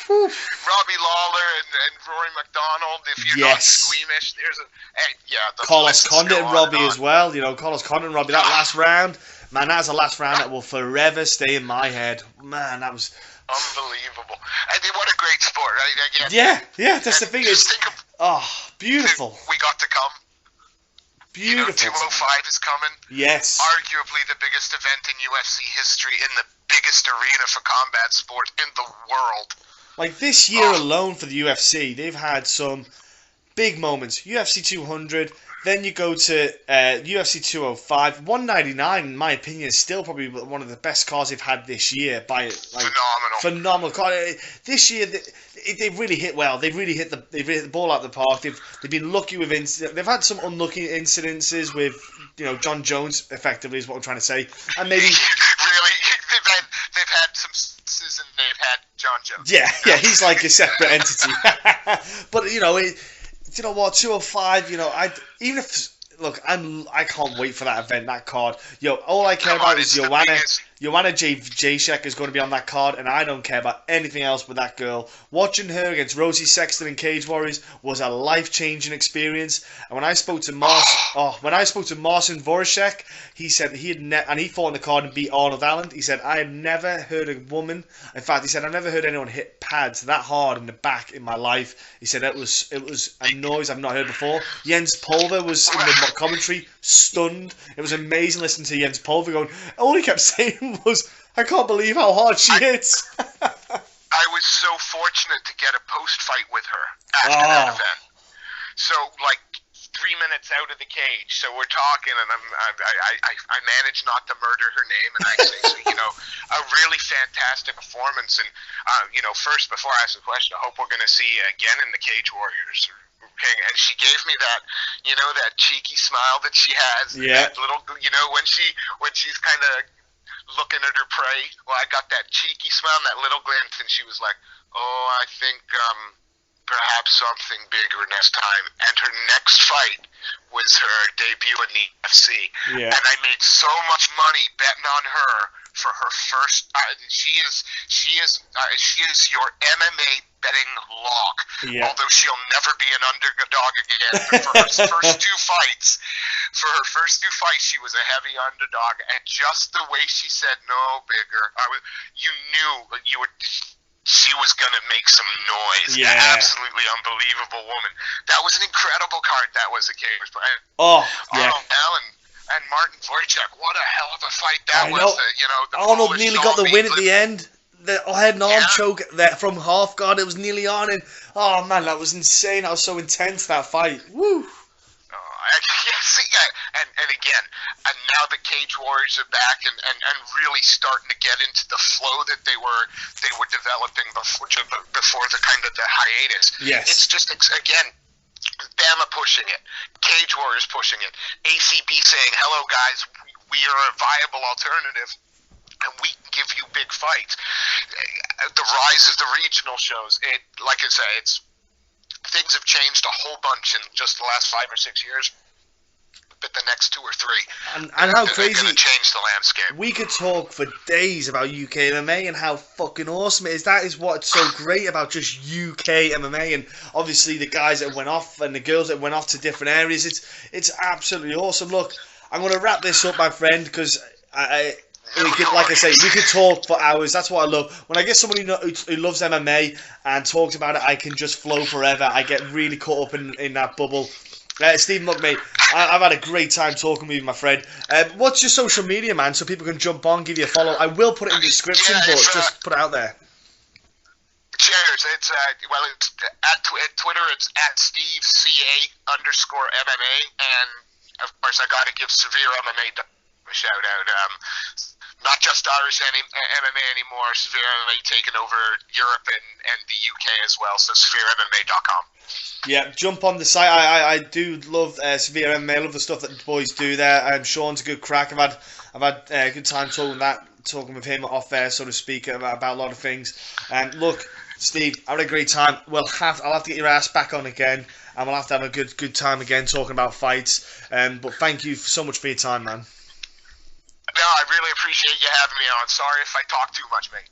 Robbie Lawler and Rory McDonald. If you're not squeamish, Carlos Condit and Robbie as well. You know, Carlos Condit and Robbie. That last round, man, that's a last round that will forever stay in my head. Man, that was unbelievable. And what a great sport, right? Again, yeah. That's the thing is, beautiful. We got to come. Beautiful. You know, 205 is coming. Yes. Arguably the biggest event in UFC history, in the biggest arena for combat sport in the world. Like this year alone for the UFC, they've had some big moments. UFC 200, then you go to UFC 205. 199, in my opinion, is still probably one of the best cards they've had this year. Phenomenal card. This year, they've really hit well. They've really hit the ball out of the park. They've been lucky with they've had some unlucky incidences with John Jones. Effectively, is what I'm trying to say. And maybe really, they've had some and they've had John Jones. Yeah, he's like a separate entity. But you know what, 205. I can't wait for that event, that card. All I care about is Joanna Jacek is going to be on that card, and I don't care about anything else but that girl. Watching her against Rosie Sexton in Cage Warriors was a life-changing experience. And when I spoke to Marcin Voracek, he said he fought on the card and beat Arnold Allen. He said, I had never heard a woman. In fact, he said, I've never heard anyone hit pads that hard in the back in my life. He said it was a noise I've not heard before. Jens Pulver was in the commentary, stunned. It was amazing listening to Jens Pulver going. All he kept saying was, I can't believe how hard she hits. I was so fortunate to get a post-fight with her after that event. So, 3 minutes out of the cage, so we're talking, and I managed not to murder her name, and I say, so, you know, a really fantastic performance. And first, before I ask the question, I hope we're going to see you again in the Cage Warriors. Okay, and she gave me that, that cheeky smile that she has. Yeah. That little, when she's kind of looking at her prey. Well, I got that cheeky smile and that little glint, and she was like, "Oh, I think perhaps something bigger next time." And her next fight was her debut in the UFC. Yeah. And I made so much money betting on her for her first. She is your MMA betting lock. Yeah. Although she'll never be an underdog again. For her first two fights, she was a heavy underdog, and just the way she said, "No, bigger," you knew you would. She was going to make some noise. Yeah. Absolutely unbelievable woman. That was an incredible card. That was a cage. Oh, yeah. And Martin Wojciech, what a hell of a fight that was. The Arnold Polish nearly got the win at the England. end. The head and arm choke there from half guard. It was nearly on, and oh man, that was insane. That was so intense, that fight. Woo. And again, and now the Cage Warriors are back and really starting to get into the flow that they were developing before the kind of the hiatus. Yes. It's just again, BAMMA pushing it, Cage Warriors pushing it, ACB saying, "Hello guys, we are a viable alternative, and we can give you big fights." The rise of the regional shows, like I say, things have changed a whole bunch in just the last 5 or 6 years. But the next 2 or 3, and how crazy, going to change the landscape. We could talk for days about UK MMA and how fucking awesome it is. That is what's so great about just UK MMA, and obviously the guys that went off and the girls that went off to different areas. It's absolutely awesome. Look, I'm going to wrap this up, my friend, because we could talk for hours. That's what I love. When I get somebody who loves MMA and talks about it, I can just flow forever. I get really caught up in that bubble. Stephen, look, mate, I've had a great time talking with you, my friend. What's your social media, man, so people can jump on, give you a follow? I will put it in the description, but just put it out there. Cheers. It's at Twitter. It's at SteveC-A _MMA, and of course I got to give Severe MMA a shout out. Not just Irish MMA anymore. Severe MMA taking over Europe and the UK as well. So SevereMMA.com. Yeah, jump on the site. I do love Severe MMA. I love the stuff that the boys do there. Sean's a good crack. I've had a good time talking with him off air, so to speak, about a lot of things. Look, Steve, I had a great time. I'll have to get your ass back on again, and we'll have to have a good time again talking about fights. But thank you so much for your time, man. No, I really appreciate you having me on. Sorry if I talk too much, mate.